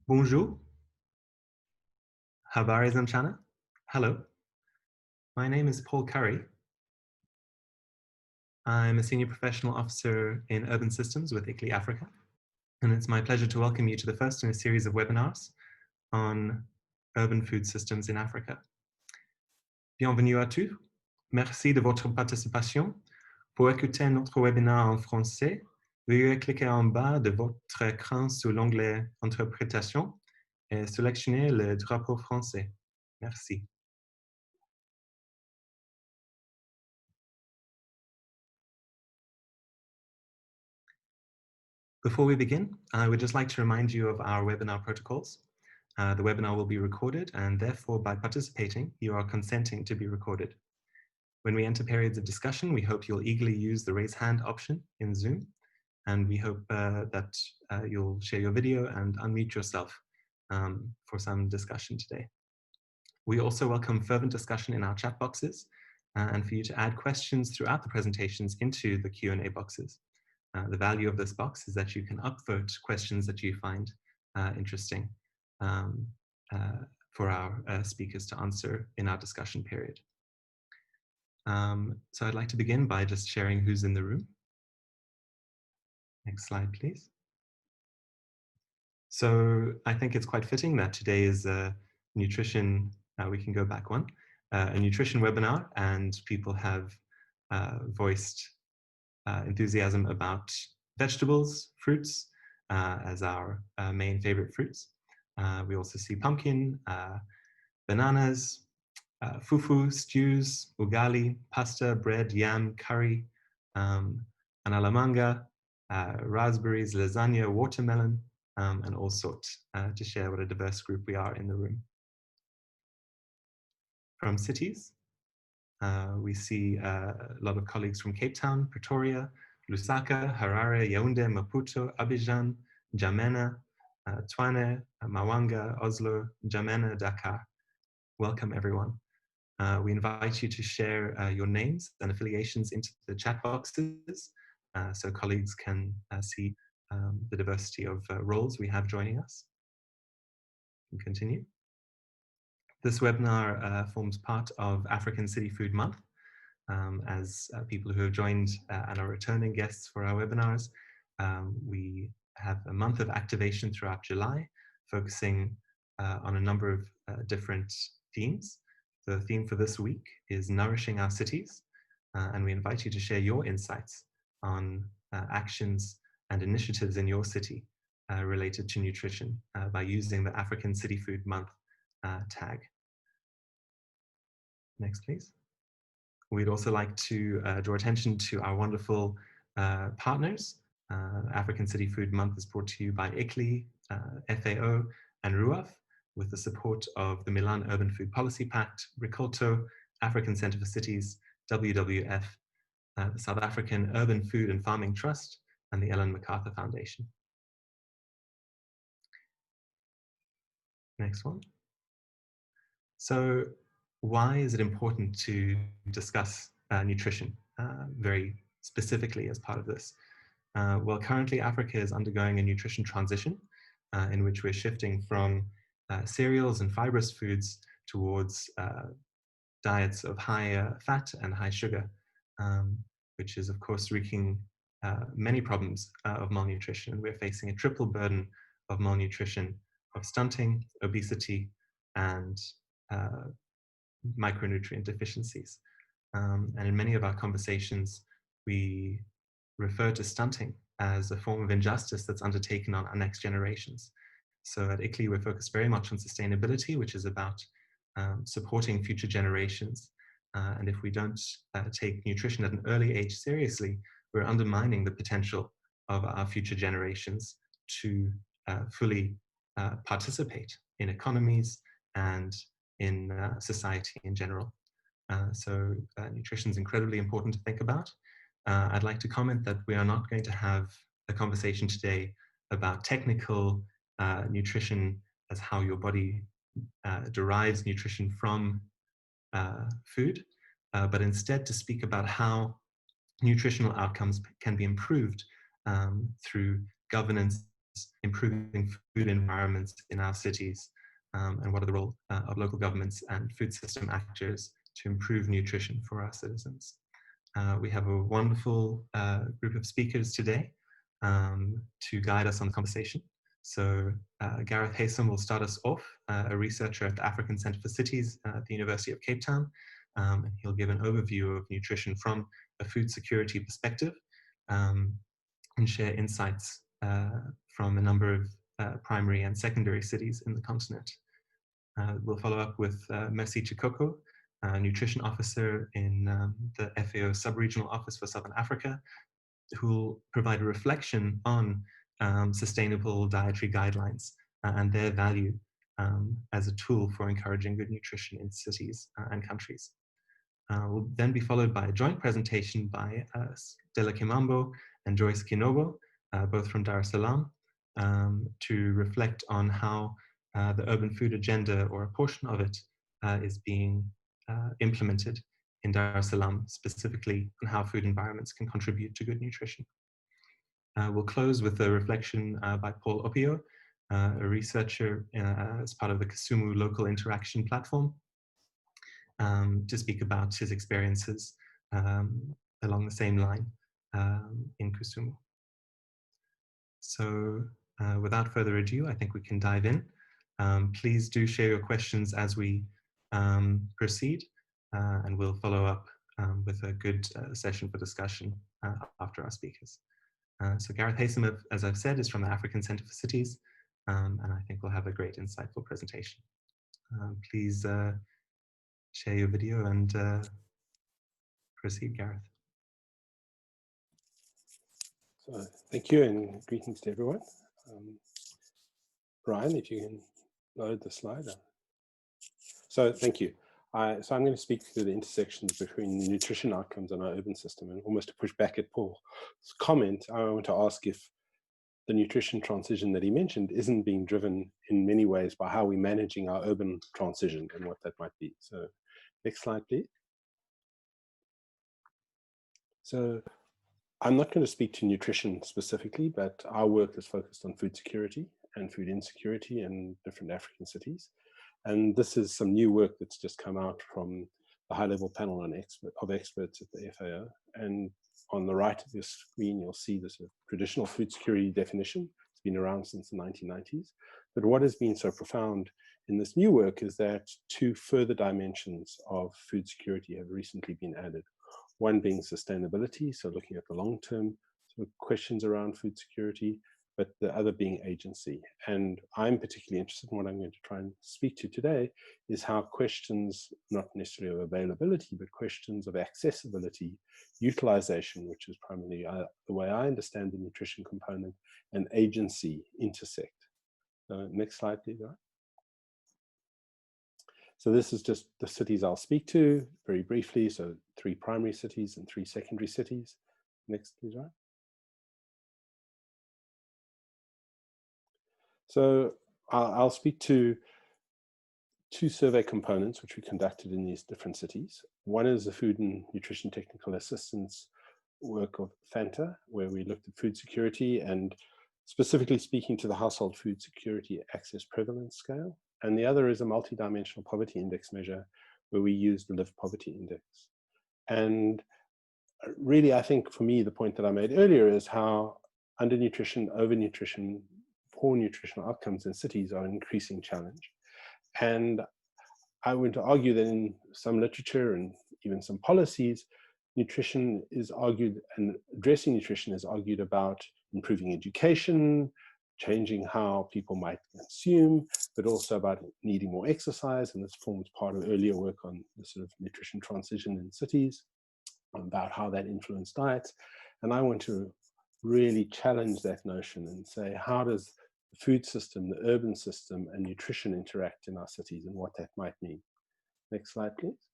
Bonjour, habari za mchana. Hello, my name is Paul Curry. I'm a senior professional officer in urban systems with ICLEI Africa, and it's my pleasure to welcome you to the first in a series of webinars on urban food systems in Africa. Bienvenue à tous. Merci de votre participation. Pour écouter notre webinaire en français, veuillez cliquer en bas de votre écran sur l'onglet Interprétation et sélectionner le drapeau français. Merci. Before we begin, I would just like to remind you of our webinar protocols. The webinar will be recorded, and therefore, by participating, you are consenting to be recorded. When we enter periods of discussion, we hope you'll eagerly use the raise hand option in Zoom, and we hope that you'll share your video and unmute yourself for some discussion today. We also welcome fervent discussion in our chat boxes and for you to add questions throughout the presentations into the Q&A boxes. The value of this box is that you can upvote questions that you find interesting for our speakers to answer in our discussion period. So I'd like to begin by just sharing who's in the room. Next slide, please. So I think it's quite fitting that today is a nutrition, we can go back one, a nutrition webinar, and people have voiced enthusiasm about vegetables, fruits, as our main favorite fruits. We also see pumpkin, bananas, fufu, stews, ugali, pasta, bread, yam, curry, analamanga, raspberries, lasagna, watermelon, and all sorts, to share what a diverse group we are in the room. From cities, we see a lot of colleagues from Cape Town, Pretoria, Lusaka, Harare, Yaoundé, Maputo, Abidjan, N'Djamena, Tshwane, Mawanga, Oslo, N'Djamena, Dakar. Welcome, everyone. We invite you to share your names and affiliations into the chat boxes so colleagues can see the diversity of roles we have joining us. We can continue. This webinar forms part of African City Food Month. As people who have joined and are returning guests for our webinars, we have a month of activation throughout July, focusing on a number of different themes. The theme for this week is Nourishing Our Cities, and we invite you to share your insights on actions and initiatives in your city related to nutrition by using the African City Food Month tag. Next, please. We'd also like to draw attention to our wonderful partners. African City Food Month is brought to you by ICLEI, FAO, and RUAF, with the support of the Milan Urban Food Policy Pact, Ricolto, African Centre for Cities, WWF, the South African Urban Food and Farming Trust, and the Ellen MacArthur Foundation. Next one. So why is it important to discuss nutrition very specifically as part of this? Well, currently Africa is undergoing a nutrition transition in which we're shifting from cereals and fibrous foods towards diets of high fat and high sugar, which is of course wreaking many problems of malnutrition. And we're facing a triple burden of malnutrition, of stunting, obesity, and micronutrient deficiencies. And in many of our conversations, we refer to stunting as a form of injustice that's undertaken on our next generations. So at ICLEI, we're focused very much on sustainability, which is about supporting future generations. And if we don't take nutrition at an early age seriously, we're undermining the potential of our future generations to fully participate in economies and in society in general. So nutrition is incredibly important to think about. I'd like to comment that we are not going to have a conversation today about technical nutrition as how your body derives nutrition from food, but instead to speak about how nutritional outcomes can be improved through governance improving food environments in our cities, and what are the role of local governments and food system actors to improve nutrition for our citizens. We have a wonderful group of speakers today to guide us on the conversation. So Gareth Haysom will start us off, a researcher at the African Centre for Cities at the University of Cape Town. And he'll give an overview of nutrition from a food security perspective, and share insights from a number of primary and secondary cities in the continent. We'll follow up with Mercy Chikoko, nutrition officer in the FAO Sub-Regional Office for Southern Africa, who will provide a reflection on sustainable dietary guidelines and their value as a tool for encouraging good nutrition in cities and countries. Will then be followed by a joint presentation by Stella Kimambo and Joyce Kinobo, both from Dar es Salaam, to reflect on how the urban food agenda, or a portion of it, is being implemented in Dar es Salaam, specifically on how food environments can contribute to good nutrition. We'll close with a reflection by Paul Opio, a researcher as part of the Kisumu Local Interaction Platform, to speak about his experiences along the same line in Kisumu. So without further ado, I think we can dive in. Please do share your questions as we proceed, and we'll follow up with a good session for discussion after our speakers. So Gareth Haysom, as I've said, is from the African Centre for Cities, and I think we'll have a great, insightful presentation. Please share your video and proceed, Gareth. So, thank you and greetings to everyone. Brian, if you can load the slide. So thank you. So I'm going to speak to the intersections between the nutrition outcomes in our urban system, and almost to push back at Paul's comment, I want to ask if the nutrition transition that he mentioned isn't being driven in many ways by how we're managing our urban transition and what that might be. So next slide, please. So I'm not going to speak to nutrition specifically, but our work is focused on food security and food insecurity in different African cities. And this is some new work that's just come out from the high-level panel of experts at the FAO. And on the right of your screen, you'll see this traditional food security definition. It's been around since the 1990s. But what has been so profound in this new work is that two further dimensions of food security have recently been added. One being sustainability, so looking at the long-term sort of questions around food security, but the other being agency. And I'm particularly interested in what I'm going to try and speak to today is how questions, not necessarily of availability, but questions of accessibility, utilization, which is primarily the way I understand the nutrition component, and agency intersect. Next slide, please. So this is just the cities I'll speak to very briefly. So 3 primary cities and 3 secondary cities. Next, please, right? So I'll speak to 2 survey components which we conducted in these different cities. One is the food and nutrition technical assistance work of FANTA, where we looked at food security and specifically speaking to the household food security access prevalence scale. And the other is a multidimensional poverty index measure where we used the Live Poverty Index. And really, I think for me, the point that I made earlier is how undernutrition, overnutrition, poor nutritional outcomes in cities are an increasing challenge. And I want to argue that in some literature and even some policies, nutrition is argued, and addressing nutrition is argued about improving education, changing how people might consume, but also about needing more exercise. And this forms part of earlier work on the sort of nutrition transition in cities, about how that influenced diets. And I want to really challenge that notion and say, how does the food system, the urban system, and nutrition interact in our cities and what that might mean? Next slide, please.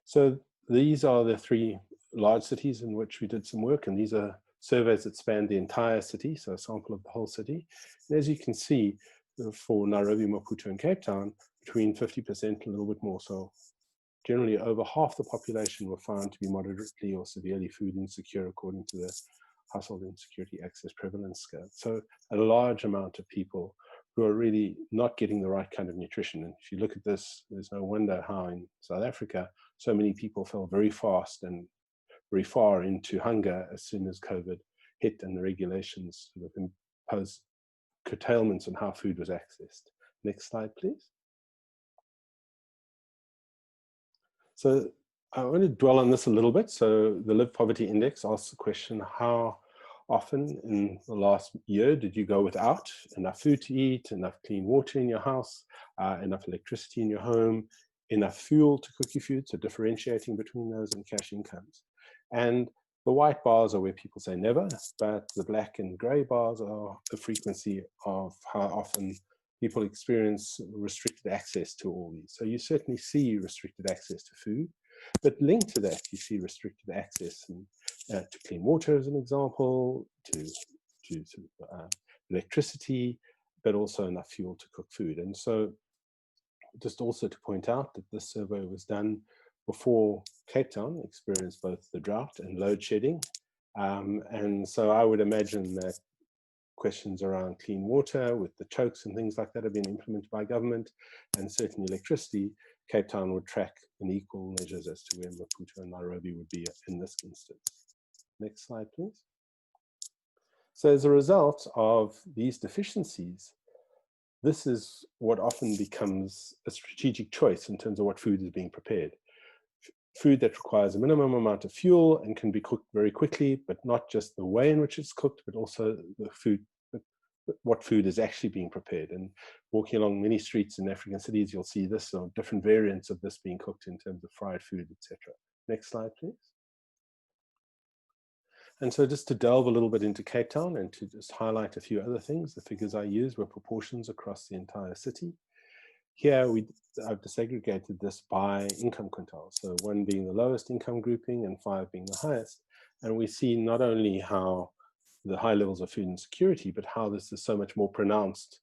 So these are the 3 large cities in which we did some work, and these are surveys that span the entire city, so a sample of the whole city. And as you can see, for Nairobi, Maputo, and Cape Town, between 50% and a little bit more. So generally over half the population were found to be moderately or severely food insecure according to the household insecurity access prevalence scale. So a large amount of people who are really not getting the right kind of nutrition. And if you look at this, there's no wonder how in South Africa, so many people fell very fast and very far into hunger as soon as COVID hit and the regulations sort of imposed curtailments on how food was accessed. Next slide, please. So I want to dwell on this a little bit. So the Live Poverty Index asks the question, how often in the last year did you go without enough food to eat, enough clean water in your house, enough electricity in your home, enough fuel to cook your food, so differentiating between those and cash incomes. And the white bars are where people say never, but the black and gray bars are the frequency of how often people experience restricted access to all these. So you certainly see restricted access to food, but linked to that, you see restricted access to clean water as an example, to electricity, but also enough fuel to cook food. And so just also to point out that this survey was done before Cape Town experienced both the drought and load shedding. And so I would imagine that questions around clean water with the chokes and things like that have been implemented by government, and certainly electricity, Cape Town would track in equal measures as to where Maputo and Nairobi would be in this instance. Next slide, please. So as a result of these deficiencies, this is what often becomes a strategic choice in terms of what food is being prepared. Food that requires a minimum amount of fuel and can be cooked very quickly, but not just the way in which it's cooked, but also the food, what food is actually being prepared. And walking along many streets in African cities, you'll see this, or different variants of this being cooked in terms of fried food, etc. Next slide, please. And so just to delve a little bit into Cape Town and to just highlight a few other things, the figures I used were proportions across the entire city. Here I've disaggregated this by income quintiles, so 1 being the lowest income grouping and 5 being the highest. And we see not only how the high levels of food insecurity, but how this is so much more pronounced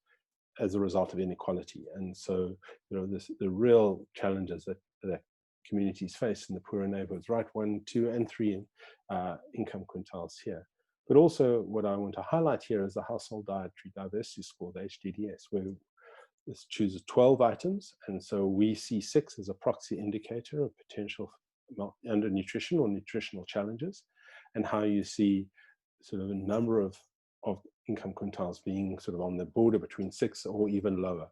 as a result of inequality. And so, the real challenges that communities face in the poorer neighborhoods, right, 1, 2, and 3 income quintiles here. But also what I want to highlight here is the Household Dietary Diversity Score, the HDDS, where this chooses 12 items, and so we see 6 as a proxy indicator of potential undernutrition or nutritional challenges, and how you see sort of a number of income quintiles being sort of on the border between 6 or even lower.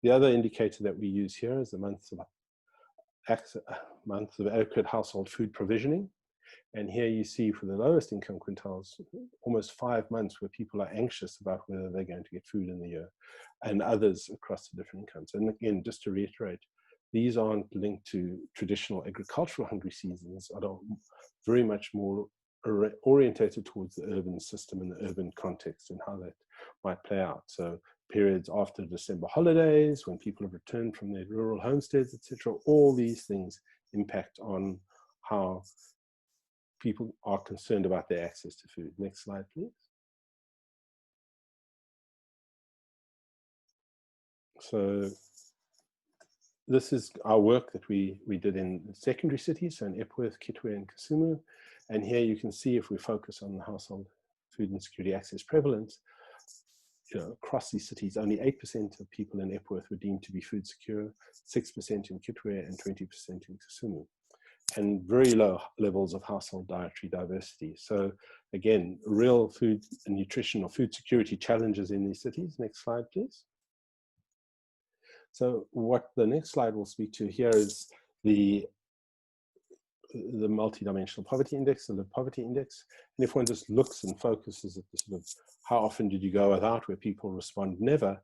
The other indicator that we use here is the months of adequate household food provisioning. And here you see for the lowest income quintiles, almost 5 months where people are anxious about whether they're going to get food in the year, and others across the different incomes. And again, just to reiterate, these aren't linked to traditional agricultural hungry seasons, are very much more orientated towards the urban system and the urban context and how that might play out. So periods after December holidays, when people have returned from their rural homesteads, etc., all these things impact on how people are concerned about their access to food. Next slide, please. So this is our work that we did in secondary cities, so in Epworth, Kitwe, and Kisumu. And here you can see, if we focus on the household food insecurity access prevalence, across these cities, only 8% of people in Epworth were deemed to be food secure, 6% in Kitwe, and 20% in Kisumu, and very low levels of household dietary diversity. So again, real food and nutrition or food security challenges in these cities. Next slide, please. So what the next slide will speak to here is the multidimensional poverty index, the Live Poverty Index. And if one just looks and focuses at the sort of how often did you go without, where people respond never,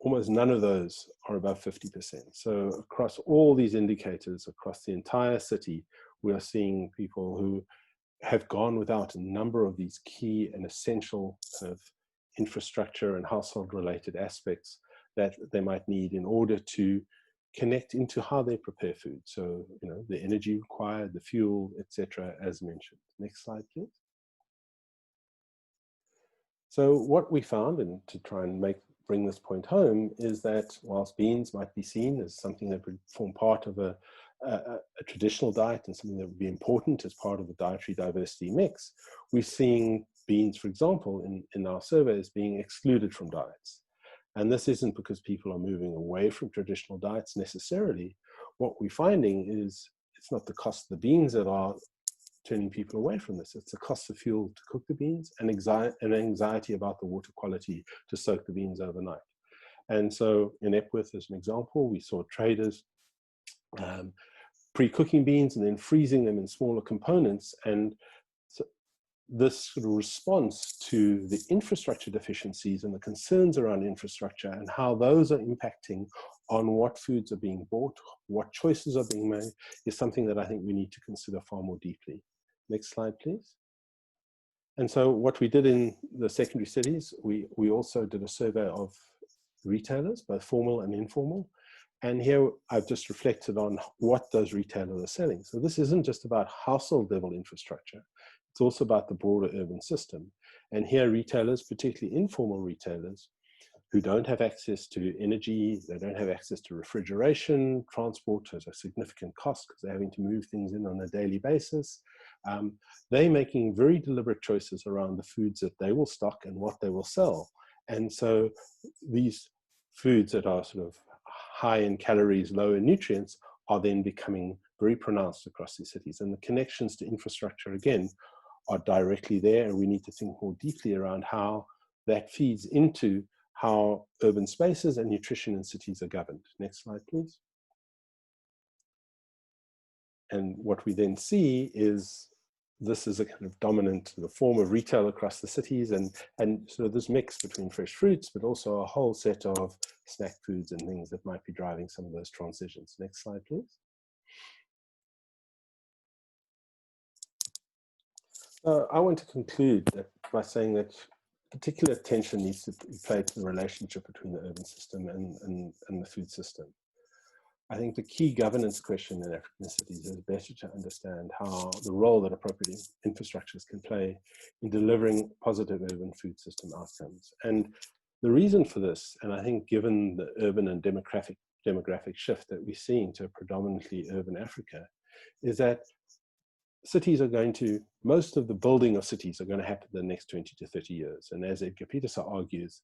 almost none of those are above 50%. So across all these indicators, across the entire city, we are seeing people who have gone without a number of these key and essential kind of infrastructure and household related aspects that they might need in order to connect into how they prepare food. So, the energy required, the fuel, etc., as mentioned. Next slide, please. So what we found, and to try and bring this point home, is that whilst beans might be seen as something that would form part of a a traditional diet and something that would be important as part of the dietary diversity mix, we're seeing beans, for example, in our surveys being excluded from diets. And this isn't because people are moving away from traditional diets necessarily. What we're finding is it's not the cost of the beans that are turning people away from this. It's the cost of fuel to cook the beans and anxiety about the water quality to soak the beans overnight. And so in Epworth, as an example, we saw traders pre-cooking beans and then freezing them in smaller components. And so this sort of response to the infrastructure deficiencies and the concerns around infrastructure and how those are impacting on what foods are being bought, what choices are being made, is something that I think we need to consider far more deeply. Next slide, please. And so what we did in the secondary cities, we also did a survey of retailers, both formal and informal. And here I've just reflected on what those retailers are selling. So this isn't just about household level infrastructure. It's also about the broader urban system. And here retailers, particularly informal retailers, who don't have access to energy, they don't have access to refrigeration, transport has a significant cost because they're having to move things in on a daily basis. They're making very deliberate choices around the foods that they will stock and what they will sell. And so these foods that are sort of high in calories, low in nutrients, are then becoming very pronounced across these cities. And the connections to infrastructure, again, are directly there. And we need to think more deeply around how that feeds into how urban spaces and nutrition in cities are governed. Next slide, please. And what we then see is this is a kind of dominant form of retail across the cities, and sort of this mix between fresh fruits, but also a whole set of snack foods and things that might be driving some of those transitions. Next slide, please. I want to conclude that by saying that particular attention needs to be paid to the relationship between the urban system and the food system. I think the key governance question in African cities is better to understand how the role that appropriate infrastructures can play in delivering positive urban food system outcomes. And the reason for this, and I think given the urban and demographic shift that we're seeing to a predominantly urban Africa, is that cities are going to, most of the building of cities are going to happen in the next 20 to 30 years. And as Edgar Peterson argues,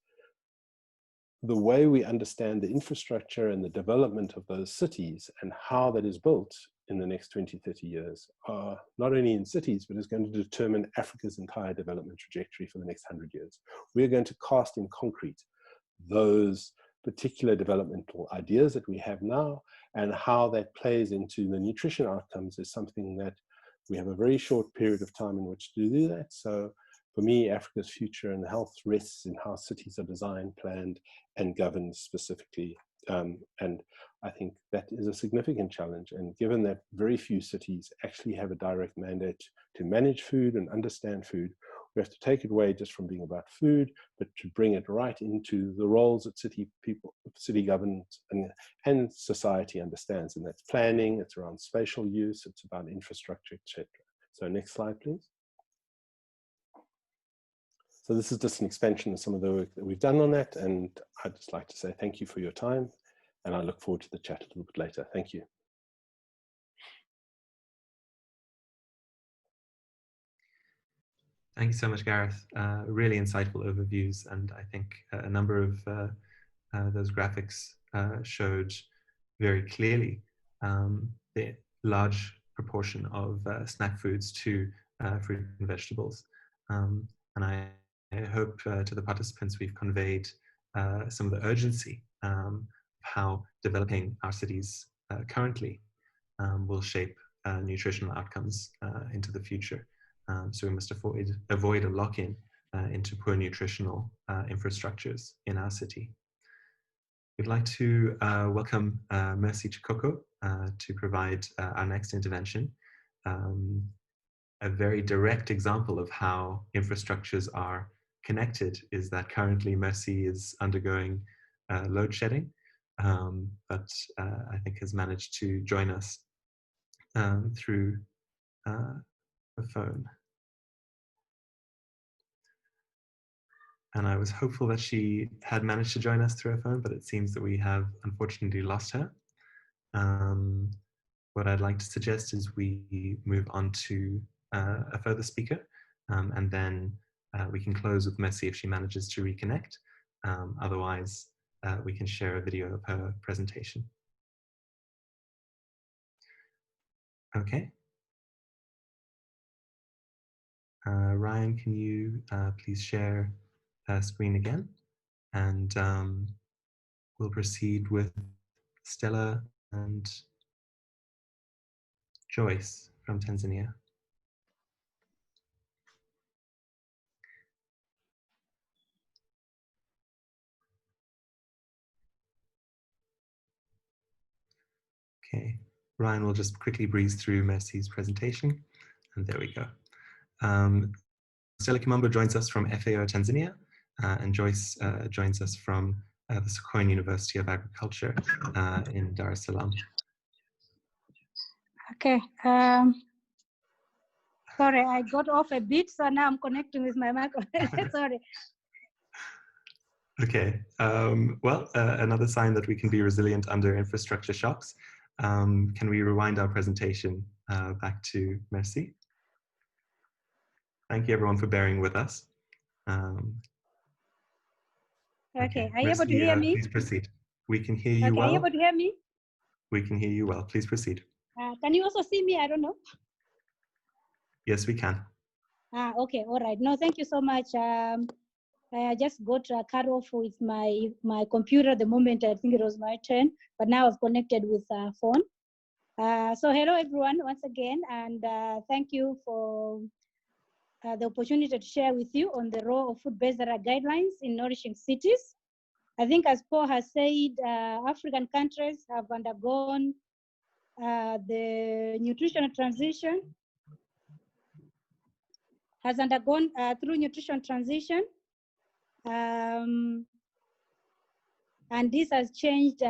the way we understand the infrastructure and the development of those cities and how that is built in the next 20, 30 years are not only in cities, but is going to determine Africa's entire development trajectory for the next 100 years. We're going to cast in concrete those particular developmental ideas that we have now, and how that plays into the nutrition outcomes is something that we have a very short period of time in which to do that. So for me, Africa's future and health rests in how cities are designed, planned, and governed specifically. And I think that is a significant challenge. And given that very few cities actually have a direct mandate to manage food and understand food, we have to take it away just from being about food, but to bring it right into the roles that city people, city government and society understands. And that's planning, it's around spatial use, it's about infrastructure, etc. So next slide, please. So this is just an expansion of some of the work that we've done on that. And I'd just like to say thank you for your time. And I look forward to the chat a little bit later. Thank you. Thank you so much, Gareth. Really insightful overviews. And I think a number of those graphics showed very clearly the large proportion of snack foods to fruit and vegetables. And I hope to the participants we've conveyed some of the urgency of how developing our cities currently will shape nutritional outcomes into the future. So we must avoid a lock-in into poor nutritional infrastructures in our city. We'd like to welcome Mercy Chikoko to provide our next intervention. A very direct example of how infrastructures are connected is that currently Mercy is undergoing load shedding, but I think has managed to join us through a phone. And I was hopeful that she had managed to join us through a phone, but it seems that we have unfortunately lost her. what I'd like to suggest is we move on to a further speaker, and then we can close with Mercy if she manages to reconnect. Otherwise, we can share a video of her presentation. Okay. Ryan, can you please share screen again? And we'll proceed with Stella and Joyce from Tanzania. Okay, Ryan will just quickly breeze through Mercy's presentation, and there we go. Stella Kimambo joins us from FAO Tanzania, and Joyce joins us from the Sokoine University of Agriculture in Dar es Salaam. Okay. Sorry, I got off a bit, so now I'm connecting with my microphone. Sorry. Okay. Well, another sign that we can be resilient under infrastructure shocks. Can we rewind our presentation back to Mercy? Thank you, everyone, for bearing with us. Okay. Are you Mercy, able to hear me? please proceed. We can hear you well. Are you able to hear me? We can hear you well. Please proceed. Can you also see me? I don't know. Yes, we can. Okay. All right. No, thank you so much. I just got cut off with my computer the moment I think it was my turn, but now I've connected with a phone. So hello, everyone, once again, and thank you for the opportunity to share with you on the role of food-based guidelines in nourishing cities. I think, as Paul has said, African countries have undergone the nutritional transition, through nutrition transition, and this has changed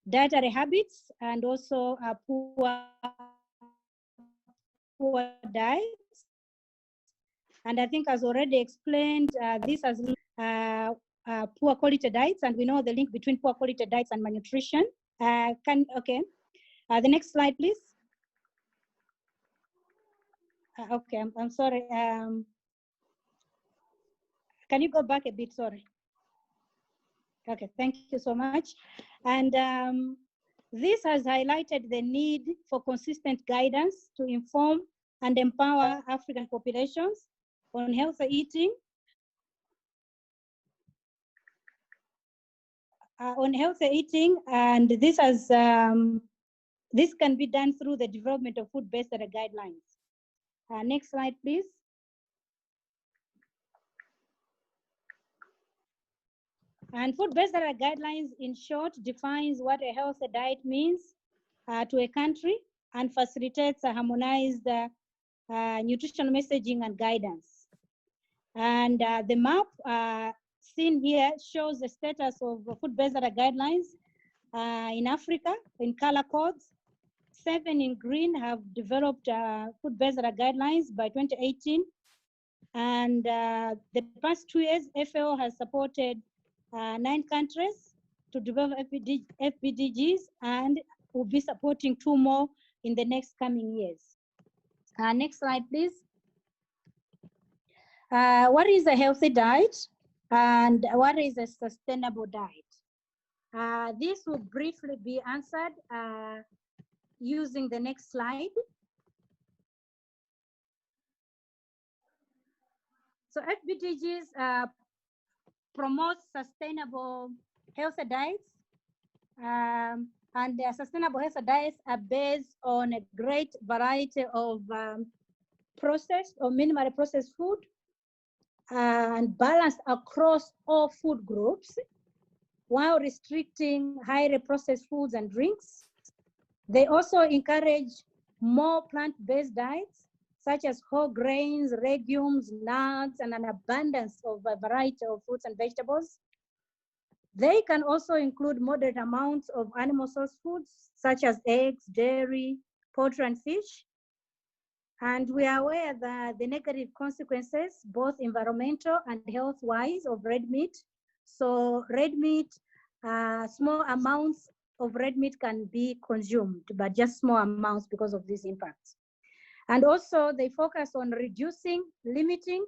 dietary habits and also poor diets. And I think, as already explained, this has poor quality diets, and we know the link between poor quality diets and malnutrition. The next slide, please. Okay, I'm sorry. Can you go back a bit? Sorry. Okay, thank you so much. And this has highlighted the need for consistent guidance to inform and empower African populations on healthy eating, and this has this can be done through the development of food-based guidelines. Next slide, please. And food-based guidelines, in short, defines what a healthy diet means to a country and facilitates a harmonized nutritional messaging and guidance. And the map seen here shows the status of food-based guidelines in Africa in color codes. 7 in green have developed food-based guidelines by 2018. And the past 2 years, FAO has supported 9 countries to develop FBDGs, and will be supporting 2 more in the next coming years. Next slide, please. What is a healthy diet and what is a sustainable diet? This will briefly be answered using the next slide. So FBDGs promote sustainable healthy diets, and sustainable healthy diets are based on a great variety of processed or minimally processed food and balanced across all food groups while restricting highly processed foods and drinks. They also encourage more plant-based diets, such as whole grains, legumes, nuts, and an abundance of a variety of fruits and vegetables. They can also include moderate amounts of animal source foods, such as eggs, dairy, poultry, and fish. And we are aware that the negative consequences, both environmental and health-wise, of red meat. So red meat, small amounts of red meat can be consumed, but just small amounts because of these impacts. And also they focus on reducing, limiting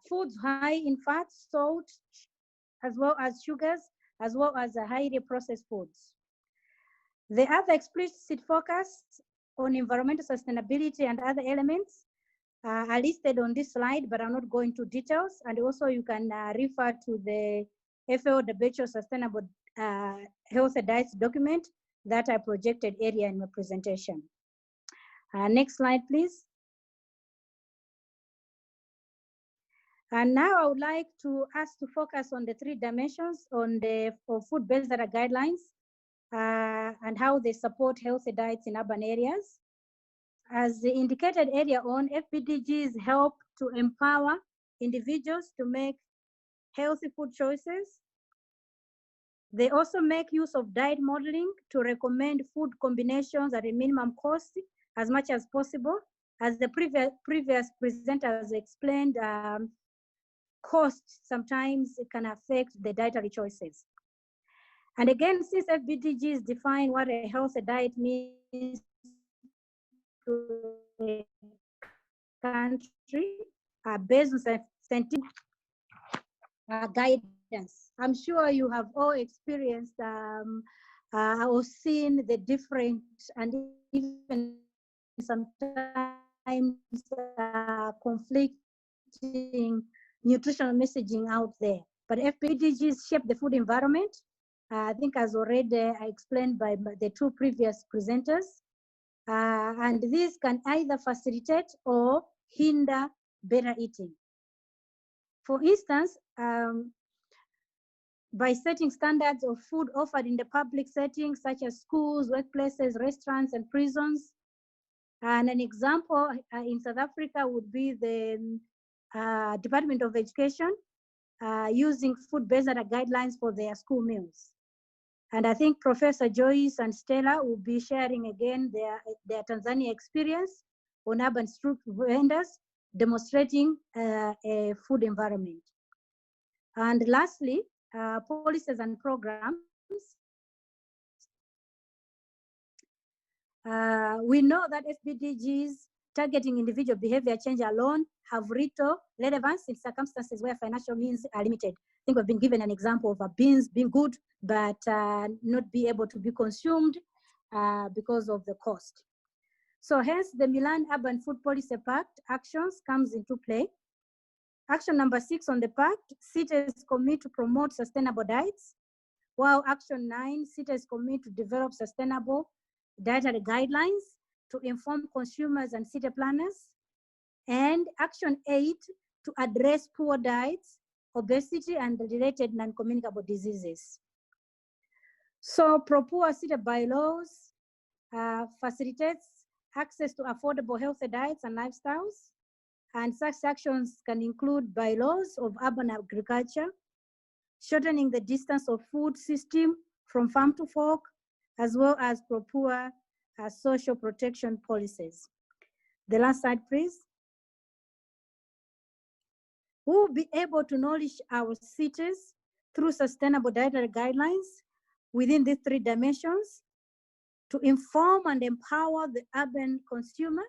foods high in fat, salt, as well as sugars, as well as highly processed foods. The other explicit focus on environmental sustainability and other elements are listed on this slide, but I'm not going to details. And also you can refer to the FAO Sustainable Healthy Diets document that I projected earlier in my presentation. Next slide, please. And now I would like to ask to focus on the 3 dimensions on the food-based data guidelines and how they support healthy diets in urban areas. As indicated earlier on, FBDGs help to empower individuals to make healthy food choices. They also make use of diet modeling to recommend food combinations at a minimum cost as much as possible. As the previous presenters explained, cost sometimes it can affect the dietary choices. And again, since FBDGs define what a healthy diet means to a country based on scientific guidance. I'm sure you have all experienced or seen the different and even sometimes conflicting nutritional messaging out there. But FBDGs shape the food environment, I think as already explained by the 2 previous presenters. And these can either facilitate or hinder better eating. For instance, by setting standards of food offered in the public settings, such as schools, workplaces, restaurants, and prisons. And an example in South Africa would be the Department of Education using food-based guidelines for their school meals. And I think Professor Joyce and Stella will be sharing again their Tanzania experience on urban street vendors demonstrating a food environment. And lastly, policies and programs. We know that FBDGs targeting individual behavior change alone have little relevance in circumstances where financial means are limited. I think we've been given an example of beans being good, but not be able to be consumed because of the cost. So hence the Milan Urban Food Policy Pact actions comes into play. Action number 6 on the pact, cities commit to promote sustainable diets, while action 9, cities commit to develop sustainable dietary guidelines to inform consumers and city planners, and action 8, to address poor diets, obesity, and related non-communicable diseases. So Pro-Poor City bylaws facilitates access to affordable healthy diets and lifestyles. And such actions can include bylaws of urban agriculture, shortening the distance of food system from farm to fork, as well as Pro-Poor social protection policies. The last slide, please. We will be able to nourish our cities through sustainable dietary guidelines within these 3 dimensions to inform and empower the urban consumer,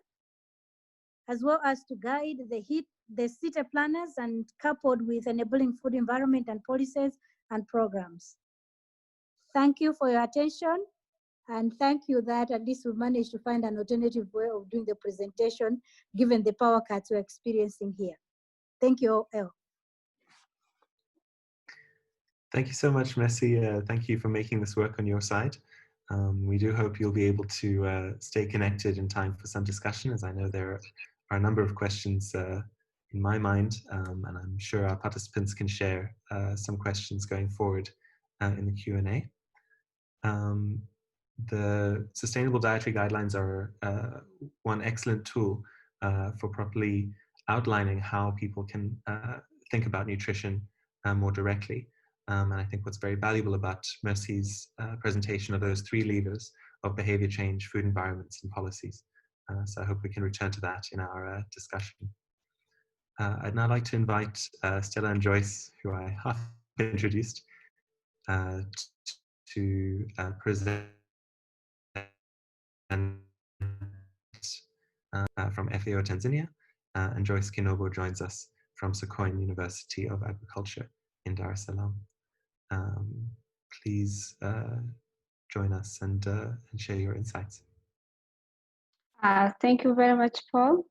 as well as to guide the city planners, and coupled with enabling food environment and policies and programs. Thank you for your attention, and thank you that at least we managed to find an alternative way of doing the presentation given the power cuts we're experiencing here. Thank you all. Thank you so much, Messi. Thank you for making this work on your side. We do hope you'll be able to stay connected in time for some discussion, as I know there are a number of questions in my mind, and I'm sure our participants can share some questions going forward in the Q&A. The Sustainable Dietary Guidelines are one excellent tool for properly outlining how people can think about nutrition more directly. And I think what's very valuable about Mercy's presentation are those 3 levers of behavior change, food environments, and policies. So I hope we can return to that in our discussion. I'd now like to invite Stella and Joyce, who I half introduced, to present from FAO Tanzania, and Joyce Kinobo joins us from Sokoine University of Agriculture in Dar es Salaam. Please join us and share your insights. Thank you very much, Paul.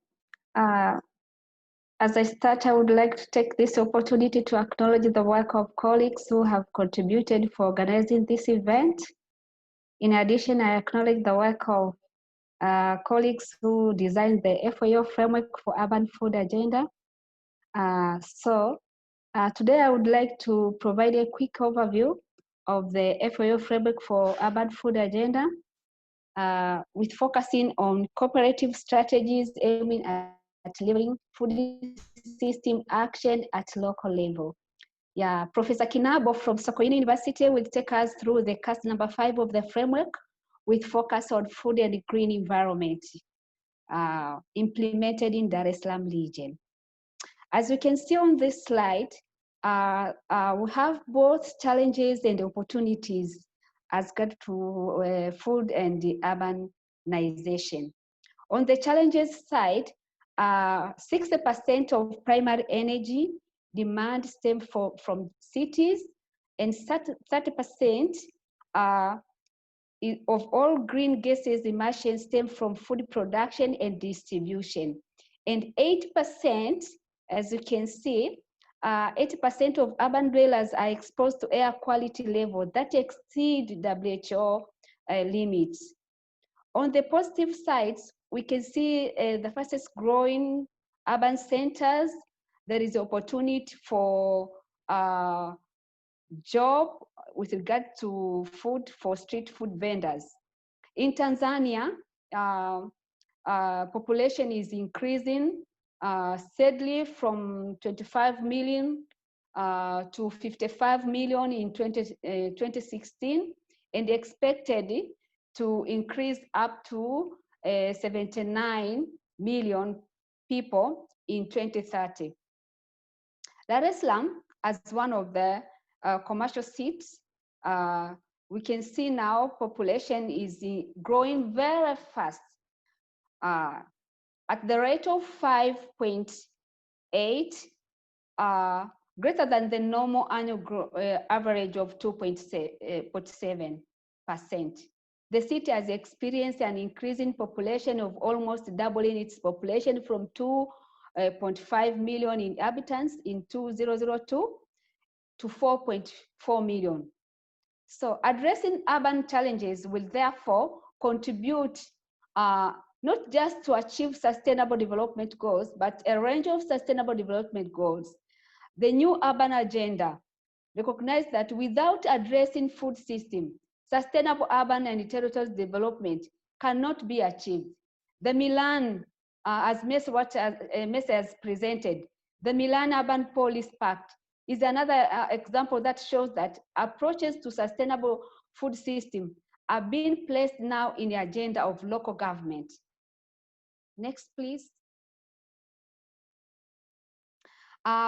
As I start, I would like to take this opportunity to acknowledge the work of colleagues who have contributed for organizing this event. In addition, I acknowledge the work of colleagues who designed the FAO framework for urban food agenda. Today I would like to provide a quick overview of the FAO framework for urban food agenda, with focusing on cooperative strategies aiming at delivering food system action at local level. Yeah, Professor Kinabo from Sokoine University will take us through the cast number 5 of the framework with focus on food and green environment implemented in Dar es Salaam region. As you can see on this slide, we have both challenges and opportunities as regard to food and the urbanization. On the challenges side, 60% of primary energy demand stems from cities, and 30% of all green gases emissions stem from food production and distribution. And 8%, as you can see, 80% of urban dwellers are exposed to air quality levels that exceed WHO limits. On the positive sides, we can see the fastest growing urban centers. There is opportunity for job with regard to food for street food vendors. In Tanzania, population is increasing steadily from 25 million to 55 million in 2016, and expected to increase up to 79 million people in 2030. Dar es Salaam, as one of the commercial cities, we can see now population is growing very fast at the rate of 5.8, greater than the normal annual average of 2.7%. The city has experienced an increase in population of almost doubling its population from 2.5 million inhabitants in 2002 to 4.4 million. So addressing urban challenges will therefore contribute not just to achieve sustainable development goals, but a range of sustainable development goals. The new urban agenda recognizes that without addressing food system, sustainable urban and territorial development cannot be achieved. The Milan, as Ms. has presented, the Milan Urban Policy Pact is another example that shows that approaches to sustainable food system are being placed now in the agenda of local government. Next, please.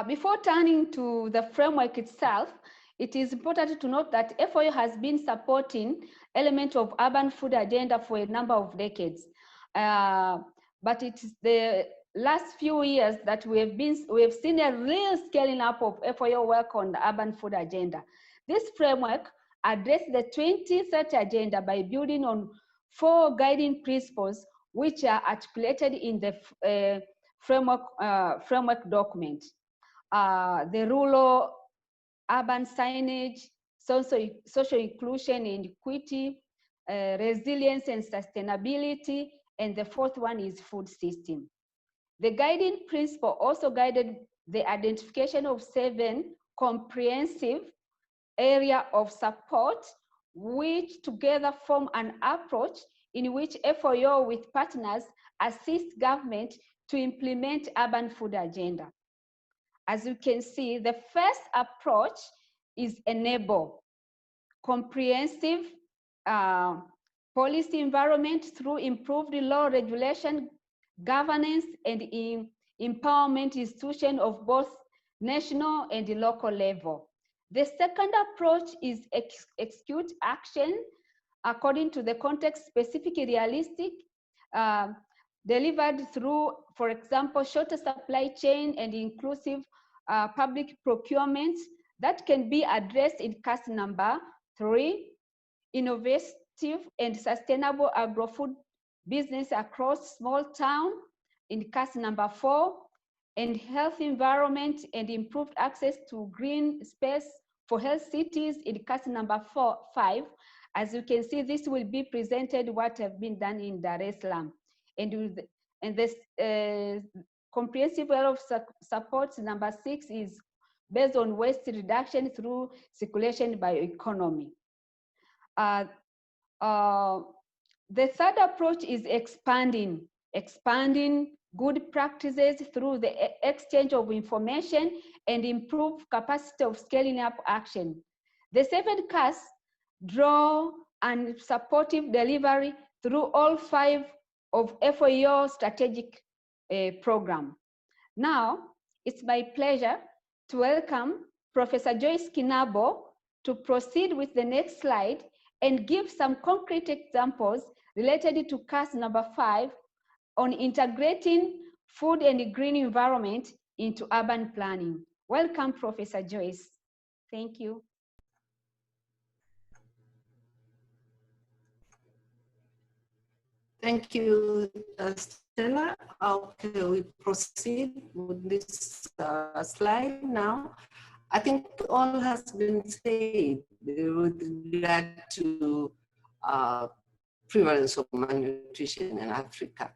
Before turning to the framework itself, it is important to note that FAO has been supporting elements of urban food agenda for a number of decades. But it is the last few years that we have seen a real scaling up of FAO work on the urban food agenda. This framework addresses the 2030 agenda by building on 4 guiding principles which are articulated in the framework document. The rural urban signage, social inclusion and equity, resilience and sustainability, and the 4th one is food system. The guiding principle also guided the identification of 7 comprehensive areas of support, which together form an approach in which FAO with partners assist government to implement urban food agenda. As you can see, the first approach is enable comprehensive policy environment through improved law regulation, governance, and empowerment institutions of both national and local level. The second approach is execute action according to the context, specific, realistic, delivered through, for example, shorter supply chain and inclusive public procurement that can be addressed in case number 3, innovative and sustainable agro-food business across small town in case number 4, and health environment and improved access to green space for health cities in case number 5. As you can see, this will be presented what have been done in Dar es Salaam. And this comprehensive level of support number 6 is based on waste reduction through circulation bioeconomy. The third approach is expanding good practices through the exchange of information and improve capacity of scaling up action. The 7th case draw and supportive delivery through all 5 of FAO strategic program. Now, it's my pleasure to welcome Professor Joyce Kinabo to proceed with the next slide and give some concrete examples related to case number 5 on integrating food and green environment into urban planning. Welcome, Professor Joyce. Thank you. Thank you, Stella. Okay, we proceed with this slide now. I think all has been said with regard to prevalence of malnutrition in Africa.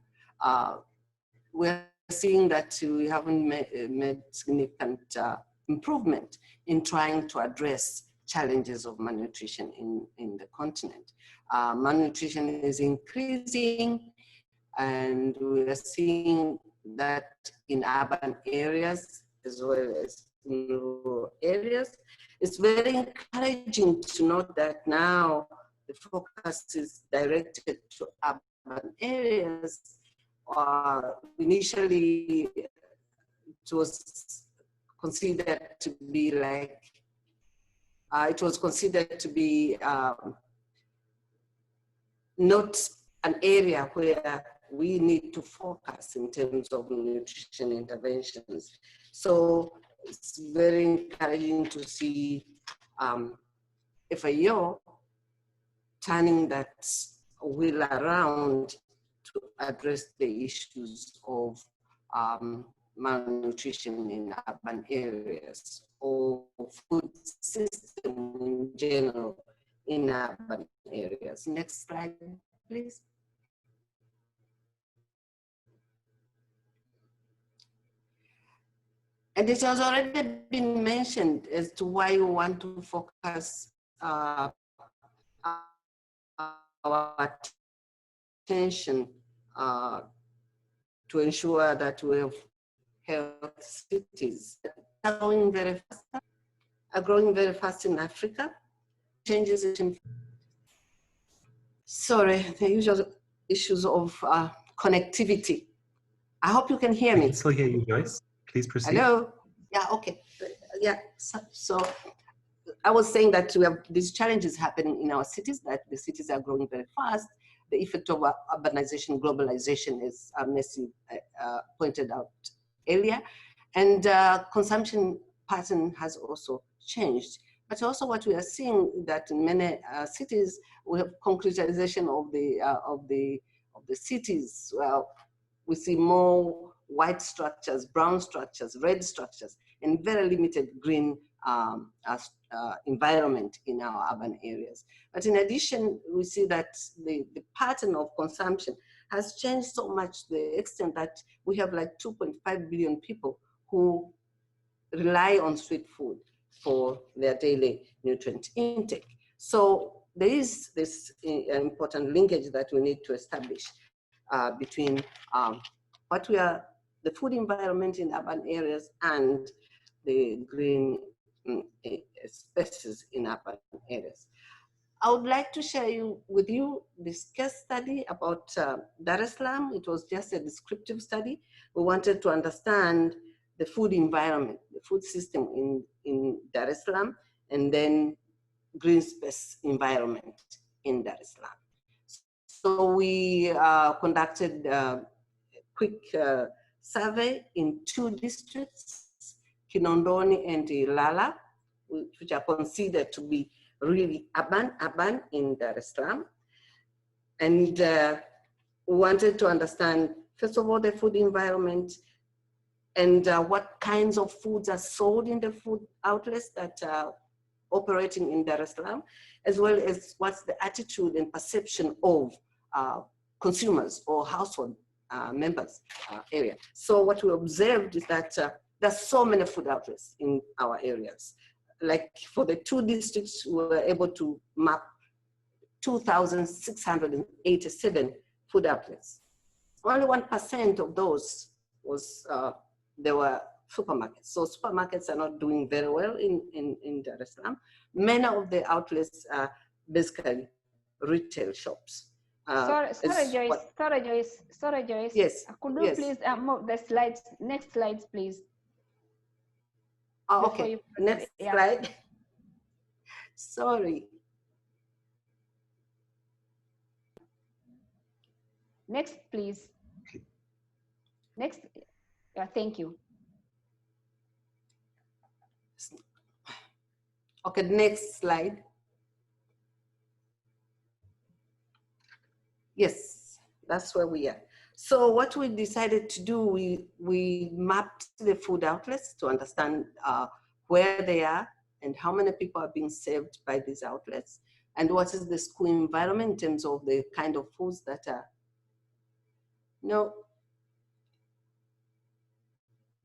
We're seeing that we haven't made significant improvement in trying to address challenges of malnutrition in the continent. Malnutrition is increasing, and we are seeing that in urban areas as well as in rural areas. It's very encouraging to note that now the focus is directed to urban areas. Initially, it was considered to be like, not an area where we need to focus in terms of nutrition interventions. So it's very encouraging to see FAO turning that wheel around to address the issues of malnutrition in urban areas or food system in general in urban areas. Next slide, please. And it has already been mentioned as to why we want to focus our attention to ensure that we have health cities are growing very fast in Africa. Changes in, sorry, the usual issues of connectivity. I hope you can hear me. We can still hear you, Joyce. Please proceed. Hello? Yeah, okay. Yeah, so I was saying that we have these challenges happening in our cities, that the cities are growing very fast. The effect of urbanization, globalization, as Messi pointed out earlier. And consumption pattern has also changed. But also what we are seeing that in many cities, we have concretization of the cities. Well, we see more white structures, brown structures, red structures, and very limited green environment in our urban areas. But in addition, we see that the pattern of consumption has changed so much to the extent that we have like 2.5 billion people who rely on street food for their daily nutrient intake. So there is this important linkage that we need to establish between the food environment in urban areas and the green spaces in urban areas. I would like to share with you this case study about Dar es Salaam. It was just a descriptive study. We wanted to understand the food environment, the food system in Dar es Salaam, and then green space environment in Dar es Salaam. So we conducted a quick survey in 2 districts, Kinondoni and Ilala, which are considered to be really urban in Dar es Salaam. And we wanted to understand, first of all, the food environment and what kinds of foods are sold in the food outlets that are operating in Dar es Salaam, as well as what's the attitude and perception of consumers or household members area. So what we observed is that there's so many food outlets in our areas. Like for the 2 districts, we were able to map 2,687 food outlets. Only 1% of those was, there were supermarkets. So supermarkets are not doing very well in Dar es Salaam. Many of the outlets are basically retail shops. Sorry, Joyce. Yes. Could you please move the slides? Next slides, please. Oh, okay. Next slide. Sorry. Next, please. Next. Thank you. Okay, next slide. Yes, that's where we are. So what we decided to do, we mapped the food outlets to understand where they are and how many people are being served by these outlets, and what is the school environment in terms of the kind of foods that are. No.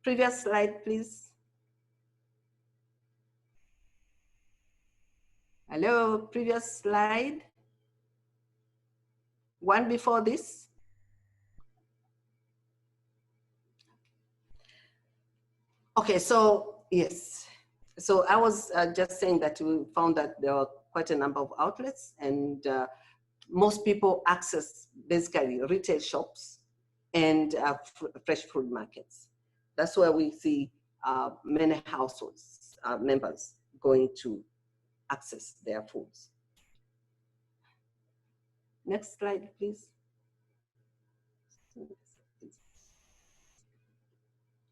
Previous slide, please. Hello, previous slide. One before this. Okay, so yes. So I was just saying that we found that there were quite a number of outlets, and most people access basically retail shops and fresh food markets. That's where we see many households, members going to access their foods. Next slide, please.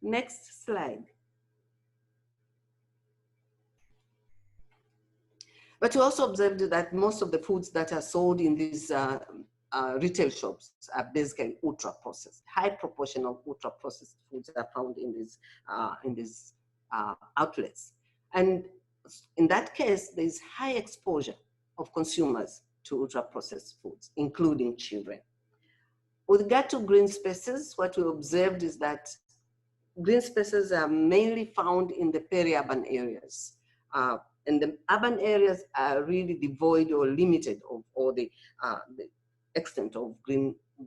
Next slide. But we also observed that most of the foods that are sold in these retail shops are basically ultra processed. High proportion of ultra processed foods are found in these outlets. And in that case, there's high exposure of consumers to ultra processed foods, including children. With regard to green spaces, what we observed is that green spaces are mainly found in the peri-urban areas. And the urban areas are really devoid or limited of all the extent of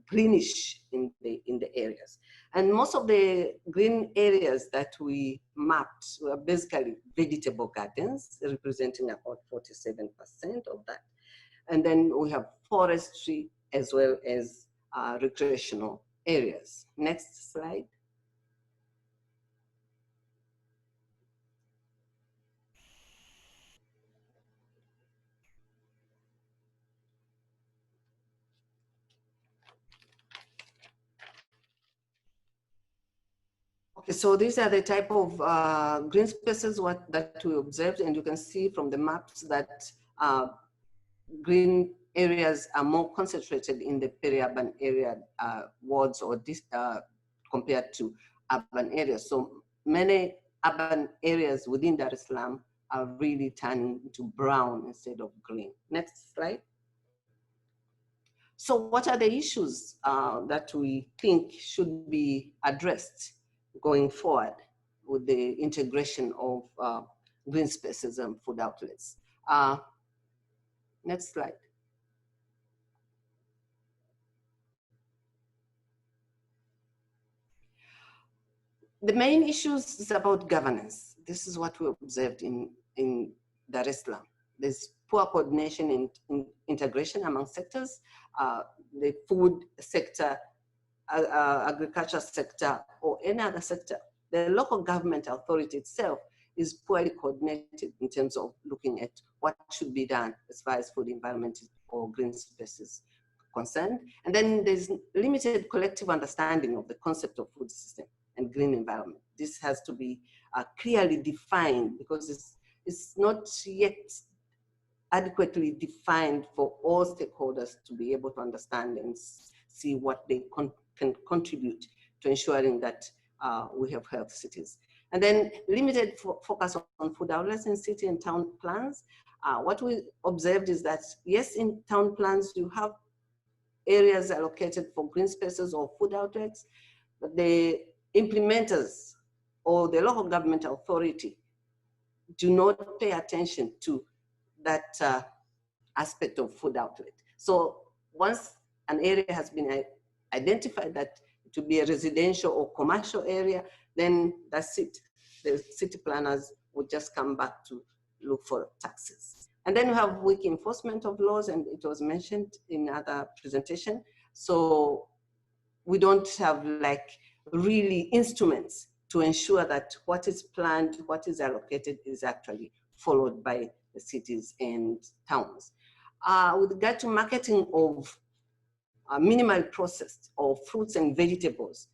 greenish in the areas. And most of the green areas that we mapped were basically vegetable gardens, representing about 47% of that. And then we have forestry as well as recreational areas. Next slide. Okay, so these are the type of green spaces that we observed, and you can see from the maps that green areas are more concentrated in the peri-urban area wards or compared to urban areas. So many urban areas within Dar es Salaam are really turning to brown instead of green. Next slide. So what are the issues that we think should be addressed going forward with the integration of green spaces and food outlets? Next slide. The main issues is about governance. This is what we observed in Dar es Salaam. There's poor coordination and integration among sectors, the food sector, agriculture sector, or any other sector. The local government authority itself is poorly coordinated in terms of looking at what should be done as far as food environment or green spaces concerned. And then there's limited collective understanding of the concept of food system and green environment. This has to be clearly defined, because it's not yet adequately defined for all stakeholders to be able to understand and see what they can contribute to ensuring that we have health cities. And then limited focus on food outlets in city and town plans. What we observed is that, yes, in town plans, you have areas allocated for green spaces or food outlets, but the implementers or the local government authority do not pay attention to that aspect of food outlet. So once an area has been identified that to be a residential or commercial area, then that's it. The city planners would just come back to look for taxes. And then we have weak enforcement of laws, and it was mentioned in other presentation. So we don't have like really instruments to ensure that what is planned, what is allocated is actually followed by the cities and towns. With regard to marketing of minimally processed or fruits and vegetables,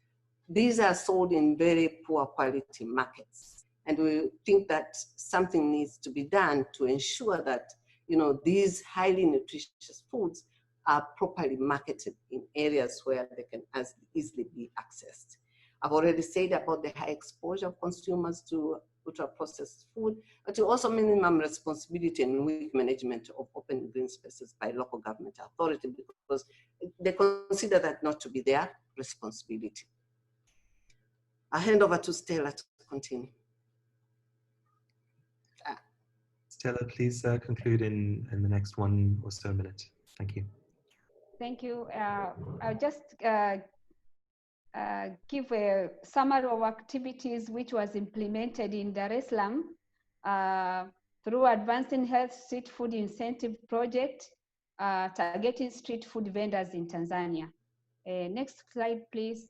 these are sold in very poor quality markets. And we think that something needs to be done to ensure that, you know, these highly nutritious foods are properly marketed in areas where they can as easily be accessed. I've already said about the high exposure of consumers to ultra-processed food, but also minimum responsibility and weak management of open green spaces by local government authority, because they consider that not to be their responsibility. I hand over to Stella to continue. Stella, please conclude in the next 1 or so minutes. Thank you. Thank you. I'll just give a summary of activities which was implemented in Dar es Salaam through Advancing Health Street Food Incentive Project, targeting street food vendors in Tanzania. Next slide, please.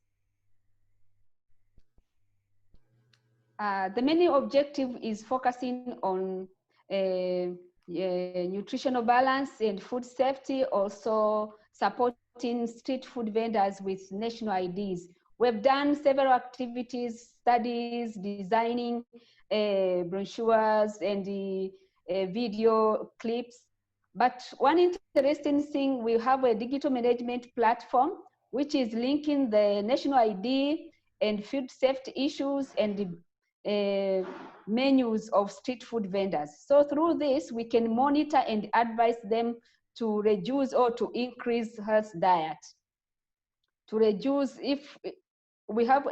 The main objective is focusing on nutritional balance and food safety, also supporting street food vendors with national IDs. We've done several activities, studies, designing brochures and video clips. But one interesting thing, we have a digital management platform which is linking the national ID and food safety issues and the menus of street food vendors. So through this, we can monitor and advise them to reduce or to increase health diet. To reduce, if we have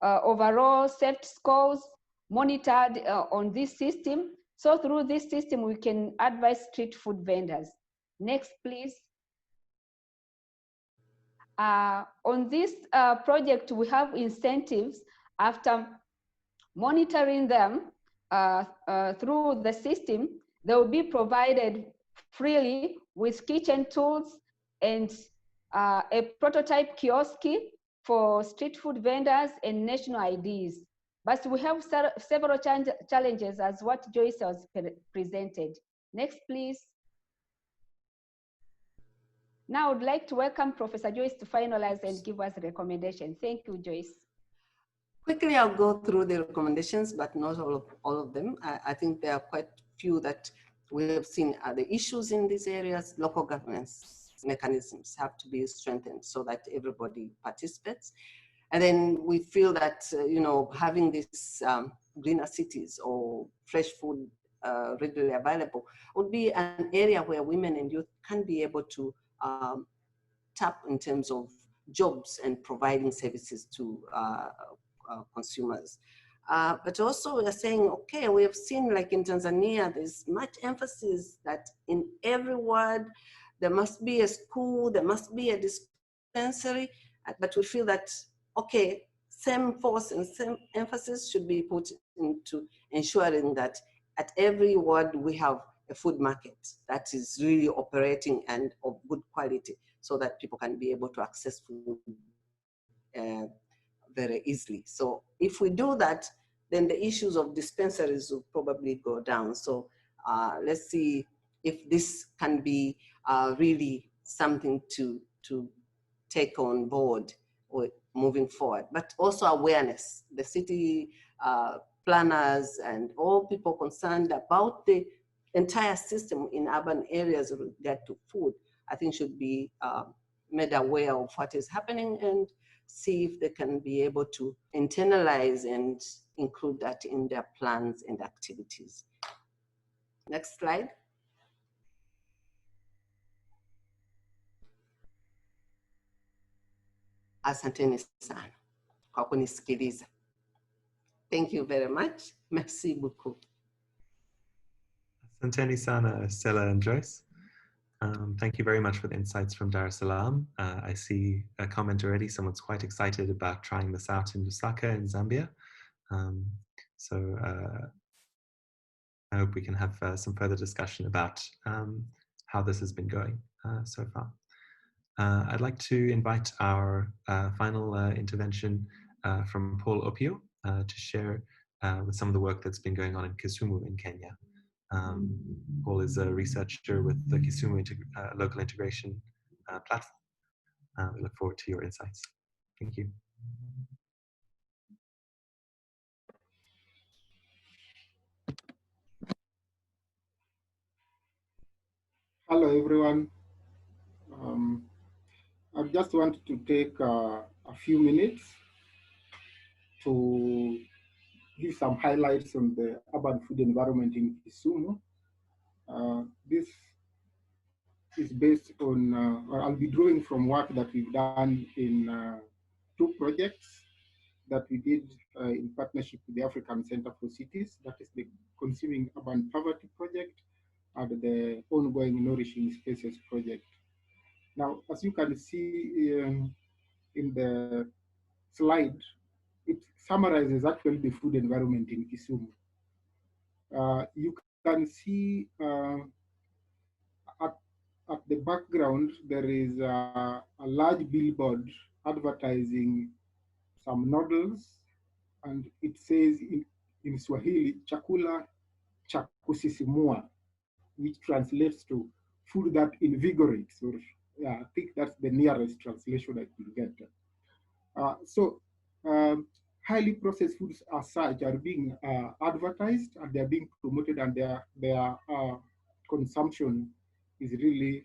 overall safety scores monitored on this system. So through this system, we can advise street food vendors. Next, please. On this project, we have incentives after monitoring them through the system. They will be provided freely with kitchen tools and a prototype kiosk for street food vendors and national IDs. But we have several challenges as what Joyce has presented. Next, please. Now I would like to welcome Professor Joyce to finalize and give us a recommendation. Thank you, Joyce. Quickly, I'll go through the recommendations, but not all of them. I think there are quite few that we have seen are the issues in these areas. Local governance mechanisms have to be strengthened so that everybody participates. And then we feel that, you know, having these greener cities or fresh food readily available would be an area where women and youth can be able to tap in terms of jobs and providing services to consumers. But also we are saying, okay, we have seen like in Tanzania, there's much emphasis that in every ward, there must be a school, there must be a dispensary, but we feel that, okay, same force and same emphasis should be put into ensuring that at every ward we have a food market that is really operating and of good quality so that people can be able to access food very easily. So if we do that, then the issues of dispensaries will probably go down. So let's see if this can be really something to take on board or moving forward, but also awareness. The city planners and all people concerned about the entire system in urban areas with regard to food, I think should be made aware of what is happening and see if they can be able to internalize and include that in their plans and activities. Next slide. Asanteni sana kwa kunisikiliza. Thank you very much. Merci beaucoup. Asanteni sana, Stella and Joyce. Thank you very much for the insights from Dar es Salaam. I see a comment already. Someone's quite excited about trying this out in Lusaka in Zambia. So I hope we can have some further discussion about how this has been going so far. I'd like to invite our final intervention from Paul Opio to share with some of the work that's been going on in Kisumu in Kenya. Paul is a researcher with the Kisumu Local Integration Platform. We look forward to your insights. Thank you. Hello, everyone. I just wanted to take a few minutes to give some highlights on the urban food environment in Kisumu. This is based on, I'll be drawing from work that we've done in 2 projects that we did in partnership with the African Center for Cities, that is the Consuming Urban Poverty Project and the ongoing Nourishing Spaces project. Now, as you can see in the slide, it summarizes actually the food environment in Kisumu. You can see at the background, there is a large billboard advertising some noodles, and it says in Swahili, chakula cha kusisimua, which translates to food that invigorates, or yeah, I think that's the nearest translation I could get. Highly processed foods as such are being advertised, and they're being promoted, and their consumption is really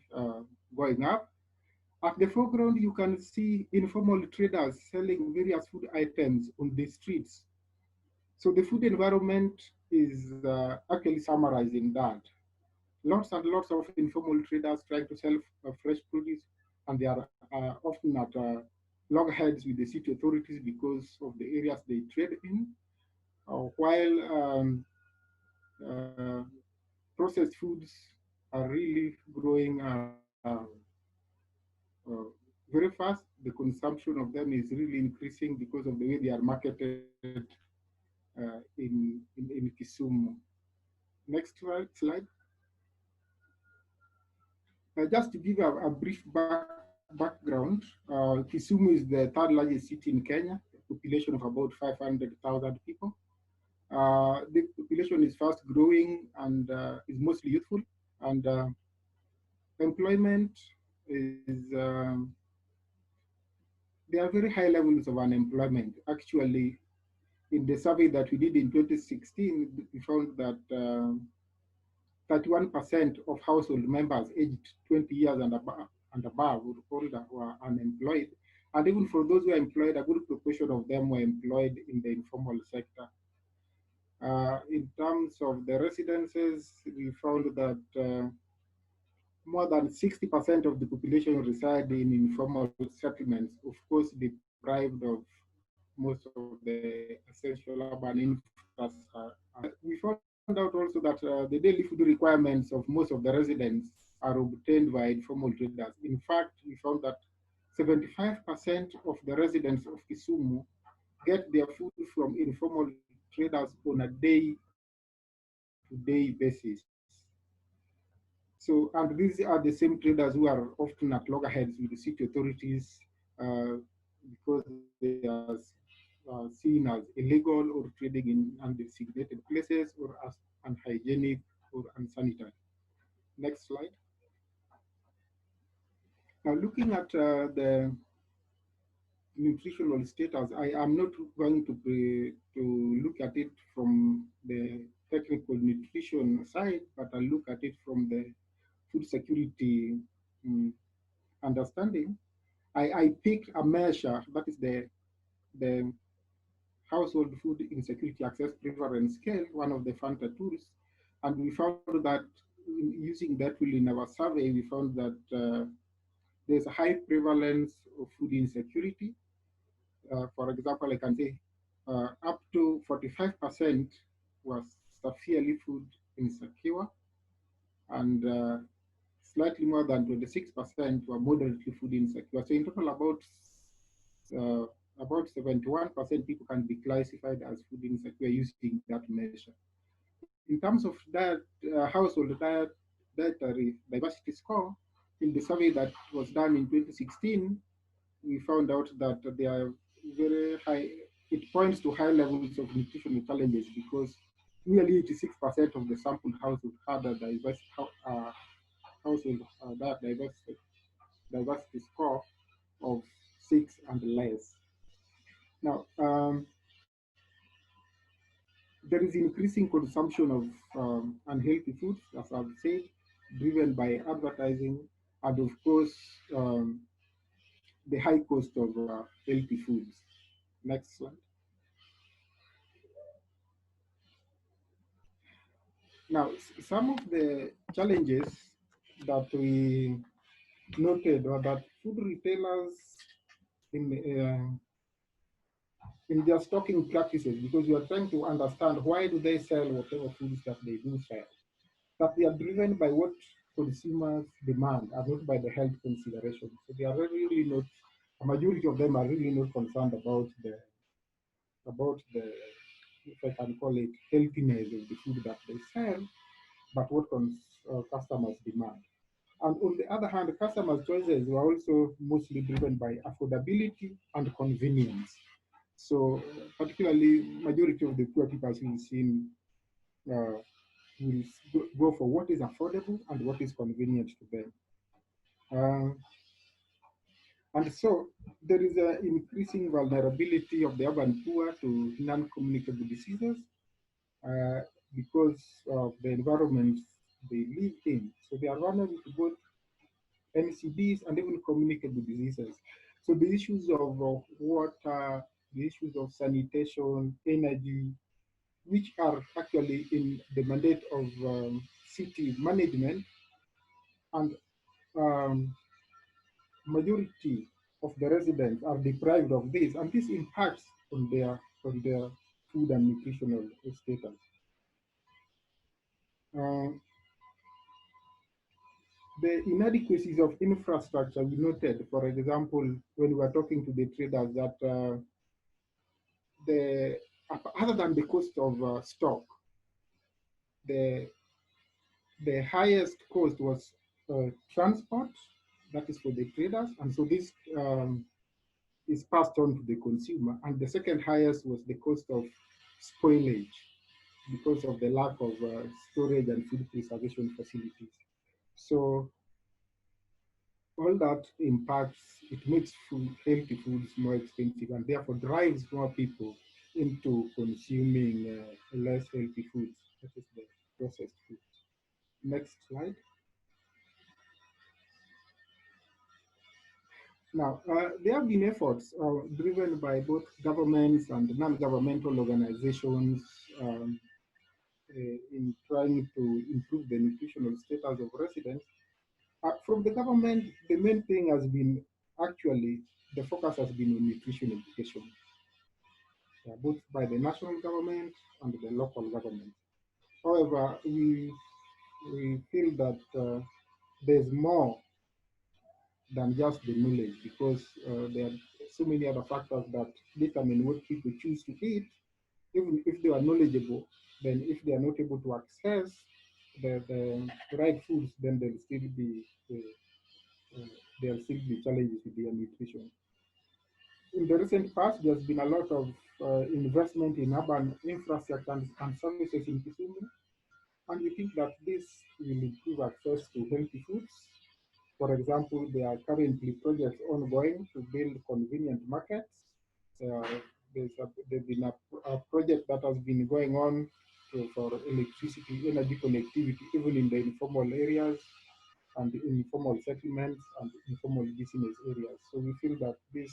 going up. At the foreground, you can see informal traders selling various food items on the streets. So the food environment is actually summarizing that. Lots and lots of informal traders trying to sell fresh produce, and they are often at loggerheads with the city authorities because of the areas they trade in, while processed foods are really growing very fast. The consumption of them is really increasing because of the way they are marketed in Kisumu. Next slide. Just to give a brief background, Kisumu is the 3rd largest city in Kenya, a population of about 500,000 people. The population is fast growing and is mostly youthful, and employment is, there are very high levels of unemployment. Actually, in the survey that we did in 2016, we found that 31% of household members aged 20 years and above or older were unemployed. And even for those who are employed, a good proportion of them were employed in the informal sector. In terms of the residences, we found that more than 60% of the population reside in informal settlements, of course deprived of most of the essential urban infrastructure. We found out also that the daily food requirements of most of the residents are obtained by informal traders. In fact, we found that 75% of the residents of Kisumu get their food from informal traders on a day-to-day basis. So, and these are the same traders who are often at loggerheads with the city authorities because they are seen as illegal or trading in undesignated places or as unhygienic or unsanitary. Next slide. Now, looking at the nutritional status, I am not going to look at it from the technical nutrition side, but I look at it from the food security understanding. I picked a measure, that is the household food insecurity access prevalence scale, one of the FANTA tools, and we found that using that tool in our survey, we found that there's a high prevalence of food insecurity. For example, I can say up to 45% was severely food insecure, and slightly more than 26% were moderately food insecure. So in total, about 71% people can be classified as food insecure using that measure. In terms of that household dietary diversity score, in the survey that was done in 2016, we found out that they are very high. It points to high levels of nutritional challenges because nearly 86% of the sampled household had a diverse household diversity score of 6 and less. Now, there is increasing consumption of unhealthy foods, as I've said, driven by advertising, and of course, the high cost of healthy foods. Next slide. Now, some of the challenges that we noted were that food retailers in their stocking practices, because you are trying to understand why do they sell whatever foods that they do sell, that they are driven by what consumers demand and not by the health considerations. So they are really not, a majority of them are really not concerned about the, if I can call it, healthiness of the food that they sell, but what customers demand. And on the other hand, customers' choices were also mostly driven by affordability and convenience. So particularly, majority of the poor people we've seen will go for what is affordable and what is convenient to them. And so there is an increasing vulnerability of the urban poor to non-communicable diseases because of the environment they live in. So they are vulnerable to both NCDs and even communicable diseases. So the issues of water, the issues of sanitation, energy, which are actually in the mandate of city management, and majority of the residents are deprived of this, and this impacts on their food and nutritional status. The inadequacies of infrastructure we noted, for example, when we were talking to the traders, that other than the cost of stock, the highest cost was transport, that is for the traders, and so this is passed on to the consumer. And the second highest was the cost of spoilage because of the lack of storage and food preservation facilities. So all that impacts, it makes healthy foods more expensive and therefore drives more people into consuming less healthy foods, that is the processed foods. Next slide. Now, there have been efforts driven by both governments and non-governmental organizations in trying to improve the nutritional status of residents. From the government, the main thing has been, actually, the focus has been on nutrition education, both by the national government and the local government. However, we feel that there's more than just the knowledge, because there are so many other factors that determine what people choose to eat. Even if they are knowledgeable, then if they are not able to access the right foods, then there'll still be challenges with their nutrition. in the recent past, there's been a lot of investment in urban infrastructure and services in Kisumu, and we think that this will improve access to healthy foods. For example, there are currently projects ongoing to build convenient markets. There's been a project that has been going on for electricity, energy connectivity, even in the informal areas and the informal settlements and informal business areas. So we feel that this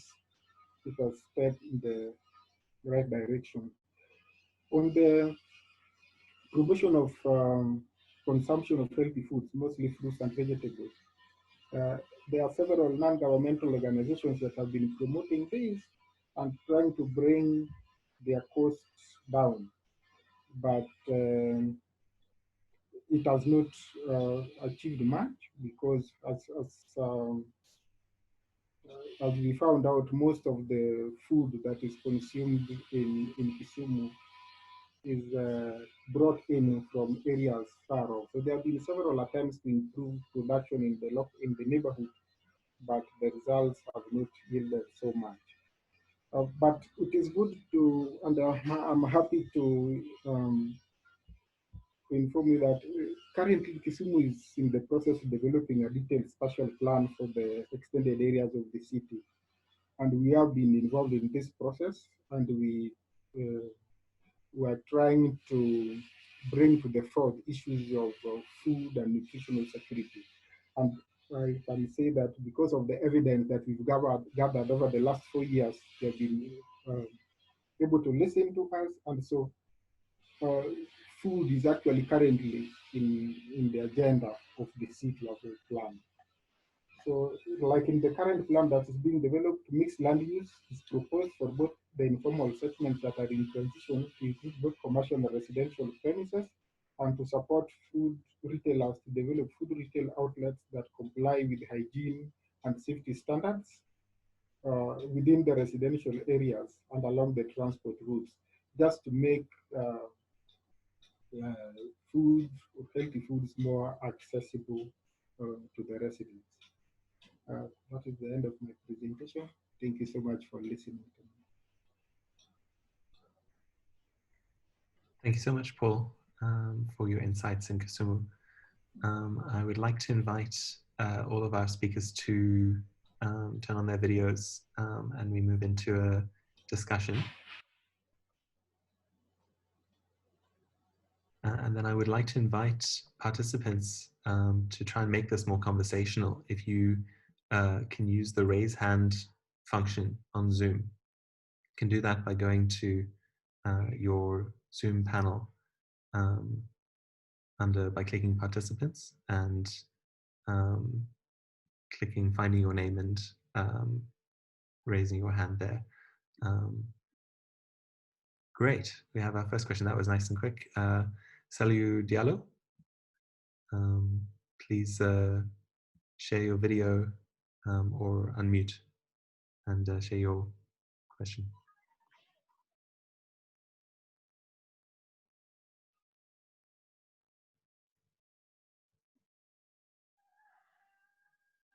is a step in the right direction. On the promotion of consumption of healthy foods, mostly fruits and vegetables, there are several non-governmental organizations that have been promoting this and trying to bring their costs down, but it has not achieved much because as we found out, most of the food that is consumed in Kisumu is brought in from areas far off. So there have been several attempts to improve production in the neighborhood, but the results have not yielded so much. But it is good to, and I'm happy to inform you that currently Kisumu is in the process of developing a detailed spatial plan for the extended areas of the city. And we have been involved in this process, and we were trying to bring to the fore issues of food and nutritional security. And I can say that because of the evidence that we've gathered over the last 4 years, they've been able to listen to us. And so food is actually currently in the agenda of the city level plan. So like in the current plan that is being developed, mixed land use is proposed for both the informal settlements that are in transition to include both commercial and residential premises, and to support food retailers to develop food retail outlets that comply with hygiene and safety standards within the residential areas and along the transport routes, just to make food, healthy foods more accessible to the residents. That is the end of my presentation. Thank you so much for listening to me. Thank you so much, Paul, for your insights in Kisumu. I would like to invite all of our speakers to turn on their videos and we move into a discussion. And then I would like to invite participants to try and make this more conversational. If you can use the raise hand function on Zoom, you can do that by going to your Zoom panel by clicking participants and clicking finding your name and raising your hand there. Great, we have our first question. That was nice and quick. Saliu Diallo, please share your video or unmute and share your question.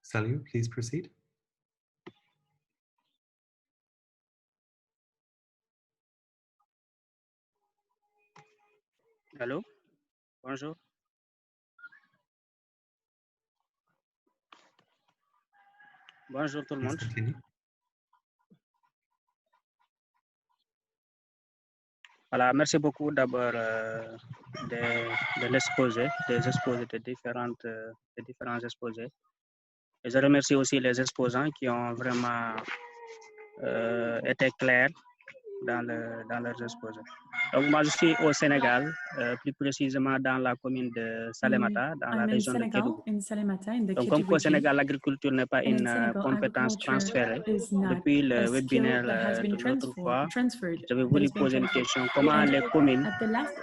Saliu, please proceed. Allô, bonjour. Bonjour tout le Please monde. continue. Voilà, merci beaucoup d'abord de l'exposé, des exposés de différents exposés. Et je remercie aussi les exposants qui ont vraiment été clairs dans leurs exposés. Donc moi je suis au Sénégal, plus précisément dans la commune de Salémata, dans la région de Kédougou. Donc comme au Sénégal l'agriculture n'est pas une compétence transférée, depuis le webinaire de l'autre fois, je vais vous poser une question. Comment les communes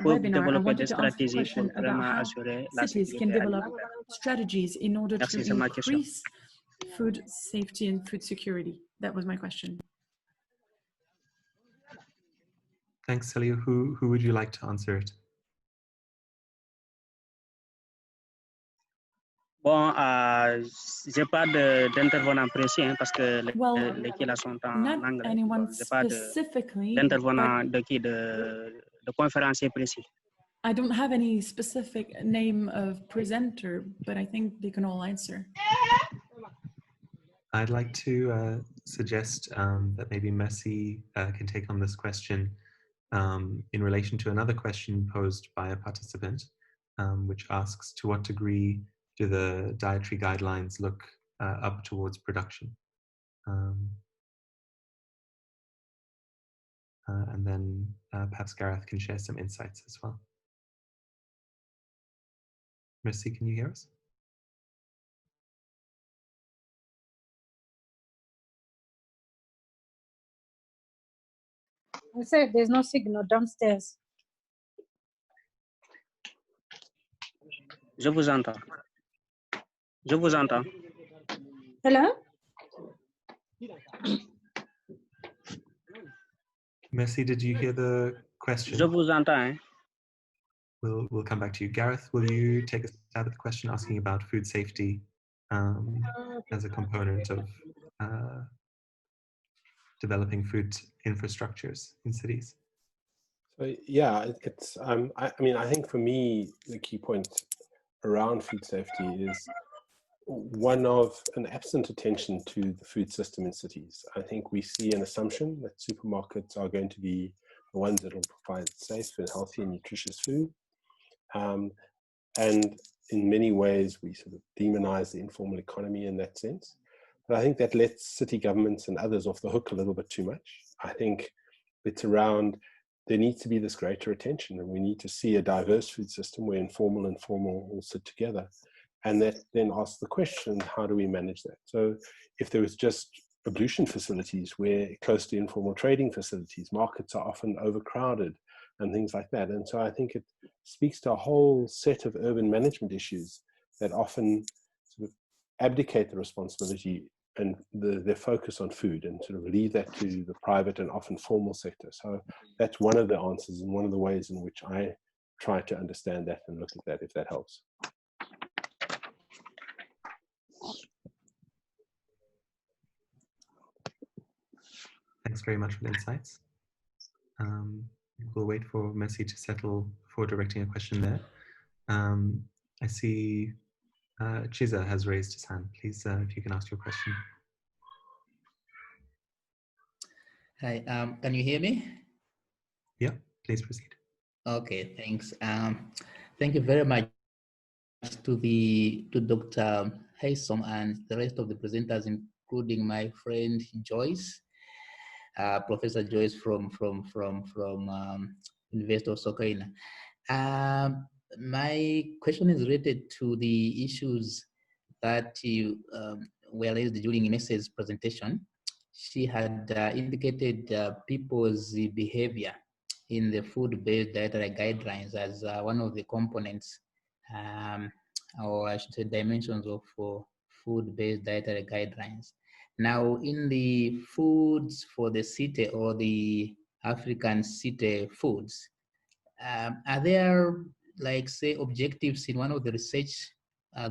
peuvent développer des stratégies pour vraiment assurer la sécurité alimentaire? Merci, c'est ma question. Food safety and food security. That was my question. Thanks, Saliu. Who would you like to answer it? Bon, j'ai pas d'intervenant précis hein, parce que Well, les qui là sont en not anglais. anyone J'ai pas specifically, d'intervenant but de conférencier précis. I don't have any specific name of presenter, but I think they can all answer. I'd like to suggest that maybe Messi can take on this question in relation to another question posed by a participant, which asks, to what degree do the dietary guidelines look up towards production? And then perhaps Gareth can share some insights as well. Mercy, can you hear us? I said there's no signal downstairs. Je vous entends. Je vous entends. Hello? Mercy, did you hear the question? Je vous entends. Hein? We'll come back to you. Gareth, will you take a stab at the question asking about food safety as a component of developing food infrastructures in cities? So yeah, it's I mean, I think for me the key point around food safety is one of an absent attention to the food system in cities. I think we see an assumption that supermarkets are going to be the ones that will provide safe and healthy and nutritious food. And in many ways, we sort of demonize the informal economy in that sense. But I think that lets city governments and others off the hook a little bit too much. I think it's around, there needs to be this greater attention, and we need to see a diverse food system where informal and formal all sit together. And that then asks the question, how do we manage that? So if there was just ablution facilities where close to informal trading facilities, markets are often overcrowded and things like that. And so I think it speaks to a whole set of urban management issues that often sort of abdicate the responsibility and their focus on food and sort of leave that to the private and often formal sector. So that's one of the answers and one of the ways in which I try to understand that and look at that, if that helps. Thanks very much for the insights. We'll wait for Messi to settle before directing a question there. I see Chiza has raised his hand. Please, if you can ask your question. Hi, can you hear me? Yeah, please proceed. Okay, thanks. Thank you very much to Dr. Haysom and the rest of the presenters, including my friend Joyce, Professor Joyce from University of Sokoina. My question is related to the issues that you were raised during Inese's presentation. She had indicated people's behavior in the food-based dietary guidelines as one of the components, or I should say dimensions of food-based dietary guidelines. Now, in the foods for the city or the African city foods, are there, like, say, objectives in one of the research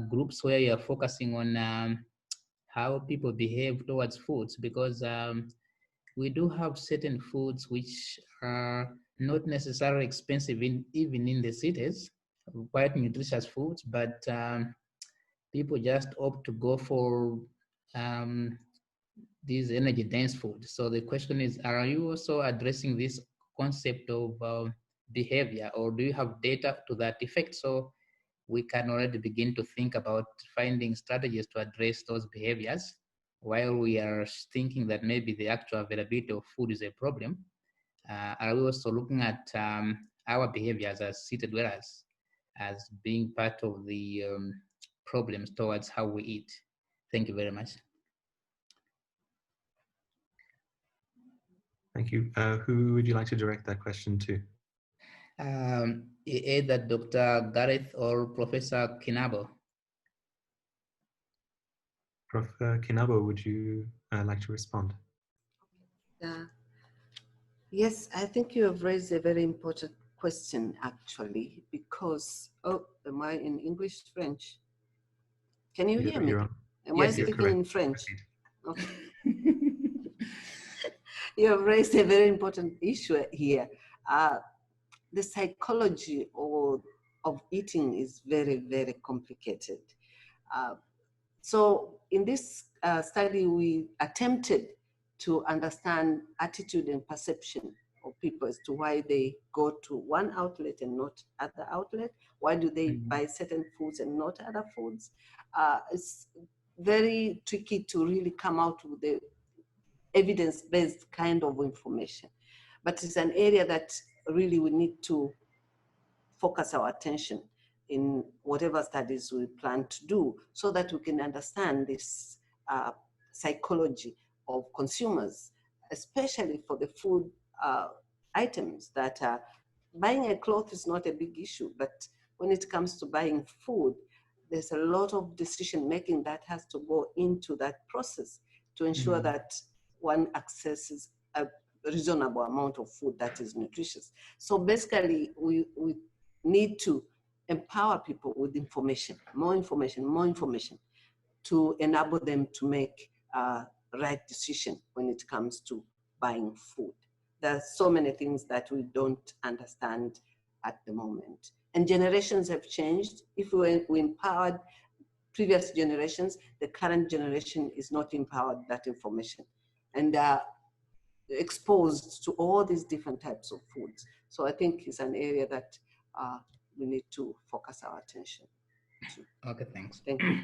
groups where you're focusing on how people behave towards foods? Because we do have certain foods which are not necessarily expensive even in the cities, quite nutritious foods, but people just opt to go for these energy dense foods. So the question is, are you also addressing this concept of behavior, or do you have data to that effect? So we can already begin to think about finding strategies to address those behaviors while we are thinking that maybe the actual availability of food is a problem. Are we also looking at our behaviors as city dwellers as being part of the problems towards how we eat? Thank you very much. Thank you. Who would you like to direct that question to? Either Dr. Gareth or Professor Kinabo. Prof. Kinabo, would you like to respond? Yes, I think you have raised a very important question, actually, because, oh, am I in English, French? Can you hear me? You're on. Am Yes, I you're speaking in French? Proceed. Okay. You have raised a very important issue here. The psychology of eating is very, very complicated. So in this study, we attempted to understand attitude and perception of people as to why they go to one outlet and not other outlet. Why do they buy certain foods and not other foods? It's very tricky to really come out with the evidence-based kind of information. But it's an area that really we need to focus our attention in whatever studies we plan to do so that we can understand this psychology of consumers, especially for the food items that buying a cloth is not a big issue, but when it comes to buying food, there's a lot of decision making that has to go into that process to ensure that one accesses a reasonable amount of food that is nutritious. So basically, we need to empower people with information, more information to enable them to make right decision when it comes to buying food. There are so many things that we don't understand at the moment. And generations have changed. If we empowered previous generations, the current generation is not empowered that information and exposed to all these different types of foods. So I think it's an area that we need to focus our attention to. Okay, thanks. Thank you.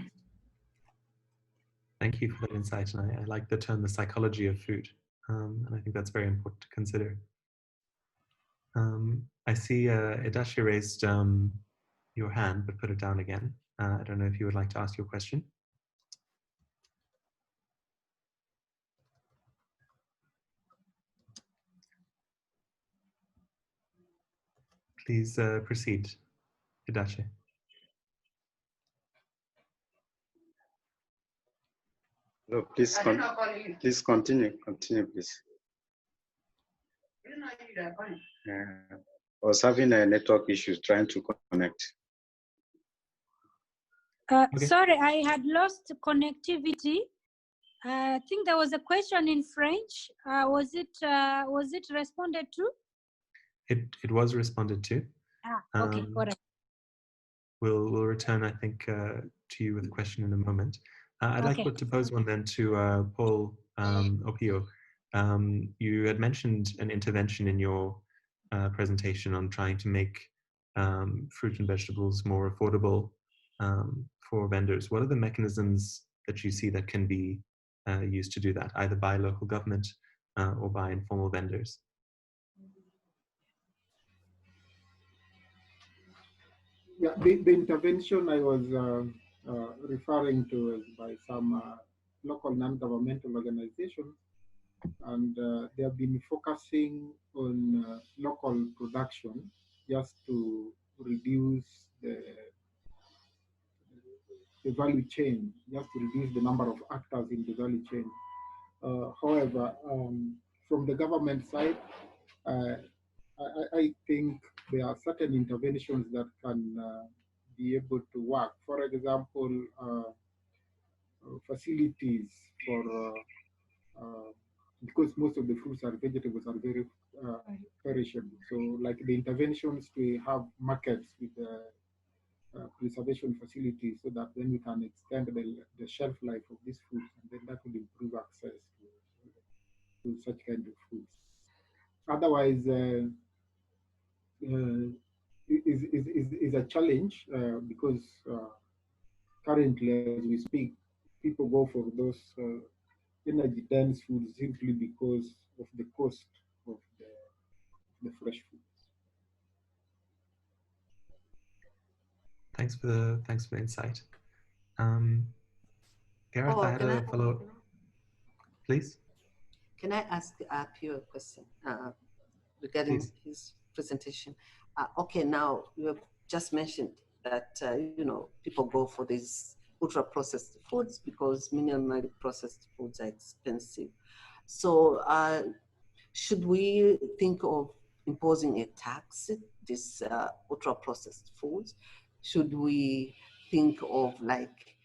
Thank you for that insight. And I like the term, the psychology of food. And I think that's very important to consider. I see Edashi raised your hand, but put it down again. I don't know if you would like to ask your question. Please proceed, Edashi. No, please continue, please. I was having a network issue trying to connect. Okay. Sorry, I had lost connectivity. I think there was a question in French. Was it responded to? It was responded to. Okay, all right. We'll return, I think, to you with a question in a moment. I'd like to pose one then to Paul Opio. You had mentioned an intervention in your presentation on trying to make fruit and vegetables more affordable for vendors. What are the mechanisms that you see that can be used to do that, either by local government or by informal vendors? Yeah, the intervention I was referring to is by some local non-governmental organizations, and they have been focusing on local production just to reduce the value chain, just to reduce the number of actors in the value chain. However, from the government side, I think there are certain interventions that can be able to work. For example, facilities for, because most of the fruits and vegetables are very perishable. So like the interventions to have markets with preservation facilities so that then we can extend the shelf life of these foods, and then that will improve access to such kind of foods. Otherwise, is a challenge because currently, as we speak, people go for those energy dense foods simply because of the cost of the fresh foods. Thanks for the insight. Gareth, I had a follow-up. Please. Can I ask Pio a question regarding his presentation? Okay, now you have just mentioned that people go for these ultra-processed foods because minimally processed foods are expensive. So should we think of imposing a tax on these ultra-processed foods? Should we think of like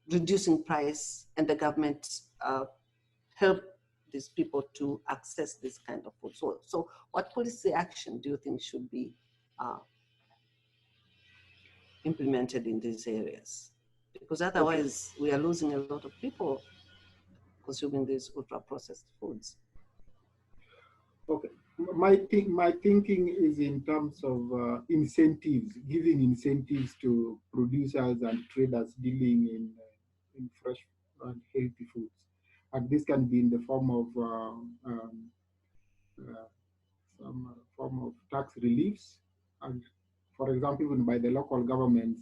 reducing price, and the government help these people to access this kind of food. So what policy action do you think should be implemented in these areas? Because otherwise we are losing a lot of people consuming these ultra-processed foods. Okay, my thinking is in terms of incentives, giving incentives to producers and traders dealing in fresh and healthy foods, and this can be in the form of some form of tax reliefs, and for example, even by the local governments,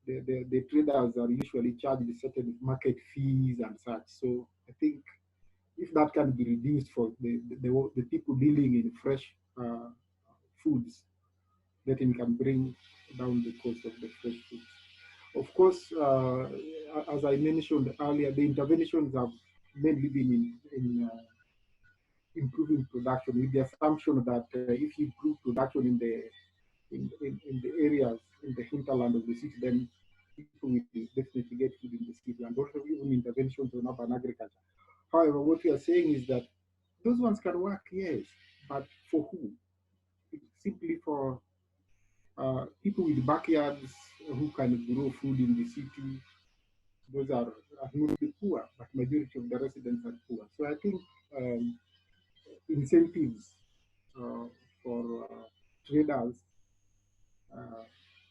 the traders are usually charged certain market fees and such. So I think if that can be reduced for the people dealing in fresh foods, that it can bring down the cost of the fresh foods. Of course, as I mentioned earlier, the interventions have mainly been in improving production, with the assumption that if you improve production in the areas, in the hinterland of the city, then people will definitely get food in the city, and also even interventions on urban agriculture. However, what we are saying is that those ones can work, yes, but for who? It's simply for people with backyards who can grow food in the city. Those are not the poor, but majority of the residents are poor. So I think incentives for traders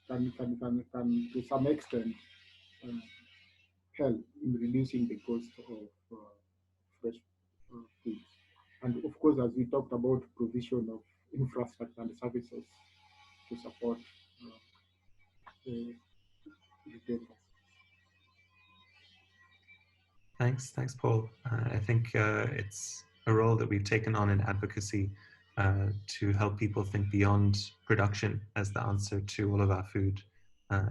can to some extent help in reducing the cost of fresh foods. And of course, as we talked about, provision of infrastructure and services to support retailers. Thanks, Paul. I think it's a role that we've taken on in advocacy to help people think beyond production as the answer to all of our food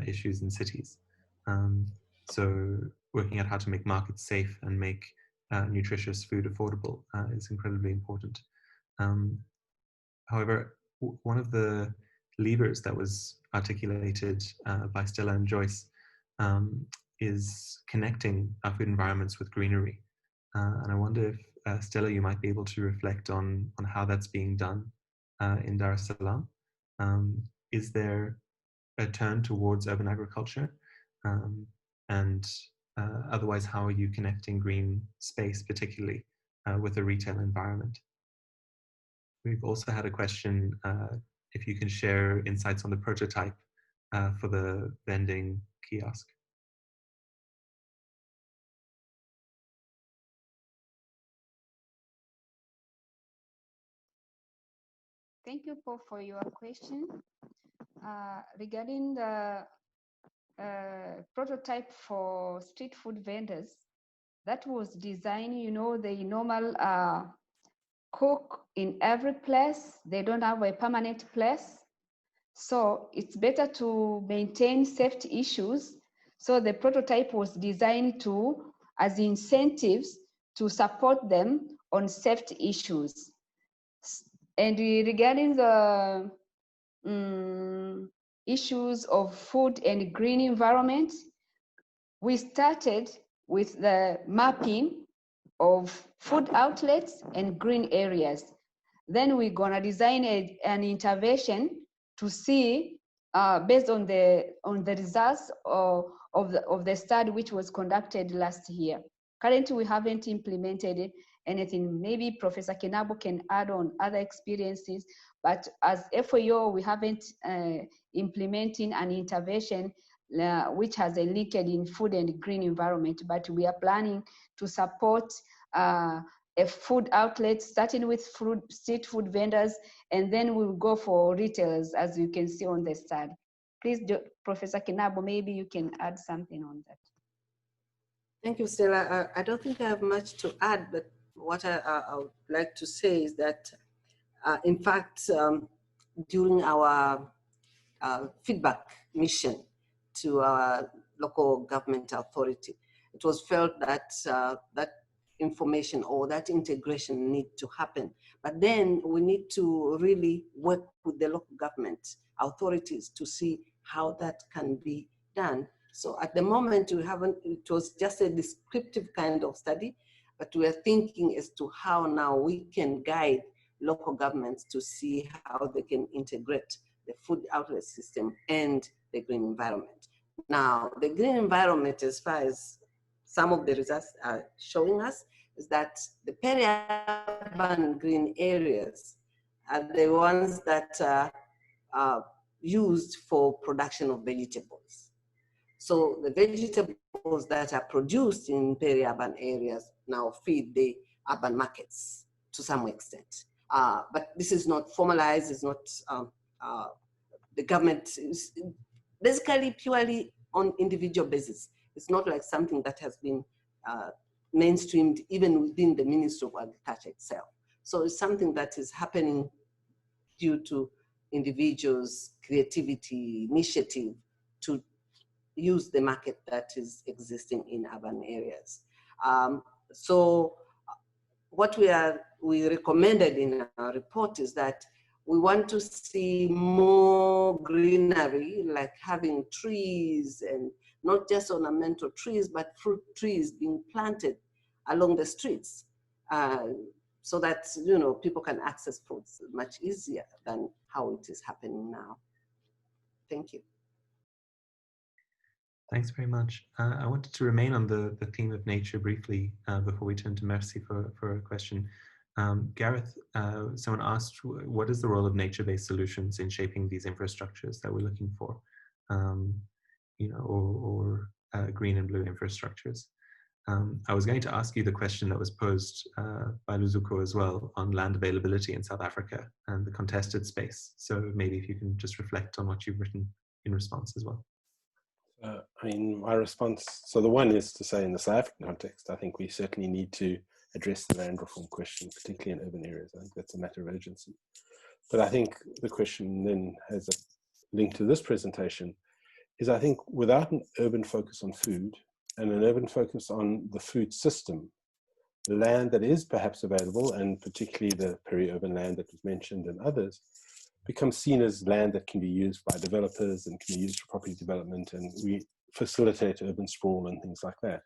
issues in cities. So working out how to make markets safe and make nutritious food affordable is incredibly important. However, one of the levers that was articulated by Stella and Joyce is connecting our food environments with greenery. And I wonder if, Stella, you might be able to reflect on how that's being done in Dar es Salaam. Is there a turn towards urban agriculture? And otherwise, how are you connecting green space, particularly with a retail environment? We've also had a question, if you can share insights on the prototype for the vending kiosk. Thank you, Paul, for your question. Regarding the prototype for street food vendors, that was designed, you know, the normal cook in every place. They don't have a permanent place. So it's better to maintain safety issues. So the prototype was designed to, as incentives, to support them on safety issues. And regarding the issues of food and green environment, we started with the mapping of food outlets and green areas. Then we're gonna design an intervention to see, based on the results of the study which was conducted last year. Currently, we haven't implemented anything. Maybe Professor Kenabo can add on other experiences, but as FAO, we haven't implementing an intervention which has a link in food and green environment, but we are planning to support a food outlet, starting with street food vendors, and then we'll go for retailers, as you can see on the slide. Please, Professor Kenabo, maybe you can add something on that. Thank you, Stella. I don't think I have much to add, but what I would like to say is that, in fact, during our feedback mission to our local government authority, it was felt that that information or that integration need to happen. But then we need to really work with the local government authorities to see how that can be done, So at the moment, we haven't, it was just a descriptive kind of study, but we are thinking as to how now we can guide local governments to see how they can integrate the food outlet system and the green environment. Now, the green environment, as far as some of the results are showing us, is that the peri-urban green areas are the ones that are used for production of vegetables. So the vegetables that are produced in peri-urban areas now feed the urban markets to some extent. But this is not formalized, it's not, the government is basically purely on individual basis. It's not like something that has been mainstreamed even within the Ministry of Agriculture itself. So it's something that is happening due to individuals' creativity, initiative to use the market that is existing in urban areas. So what we recommended in our report is that we want to see more greenery, like having trees, and not just ornamental trees, but fruit trees being planted along the streets, so that, you know, people can access fruits much easier than how it is happening now. Thank you. Thanks very much. I wanted to remain on the theme of nature briefly before we turn to Mercy for a question. Gareth, someone asked, what is the role of nature-based solutions in shaping these infrastructures that we're looking for, you know, or green and blue infrastructures? I was going to ask you the question that was posed by Luzuko as well on land availability in South Africa and the contested space. So maybe if you can just reflect on what you've written in response as well. I mean, my response, so the one is to say in the South African context, I think we certainly need to address the land reform question, particularly in urban areas. I think that's a matter of urgency. But I think the question then has a link to this presentation is, I think without an urban focus on food and an urban focus on the food system, the land that is perhaps available, and particularly the peri-urban land that was mentioned and others, becomes seen as land that can be used by developers and can be used for property development, and we facilitate urban sprawl and things like that.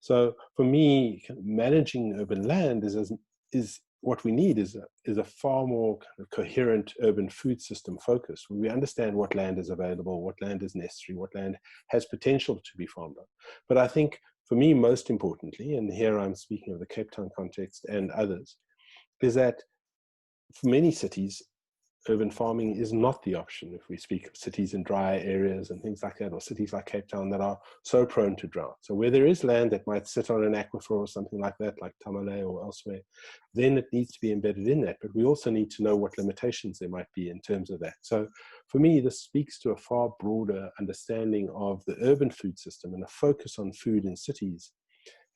So for me, managing urban land is what we need is a far more kind of coherent urban food system focus, where we understand what land is available, what land is necessary, what land has potential to be farmed on. But I think for me, most importantly, and here I'm speaking of the Cape Town context and others, is that for many cities, urban farming is not the option. If we speak of cities in dry areas and things like that, or cities like Cape Town that are so prone to drought. So where there is land that might sit on an aquifer or something like that, like Tamale or elsewhere, then it needs to be embedded in that. But we also need to know what limitations there might be in terms of that. So for me, this speaks to a far broader understanding of the urban food system and a focus on food in cities,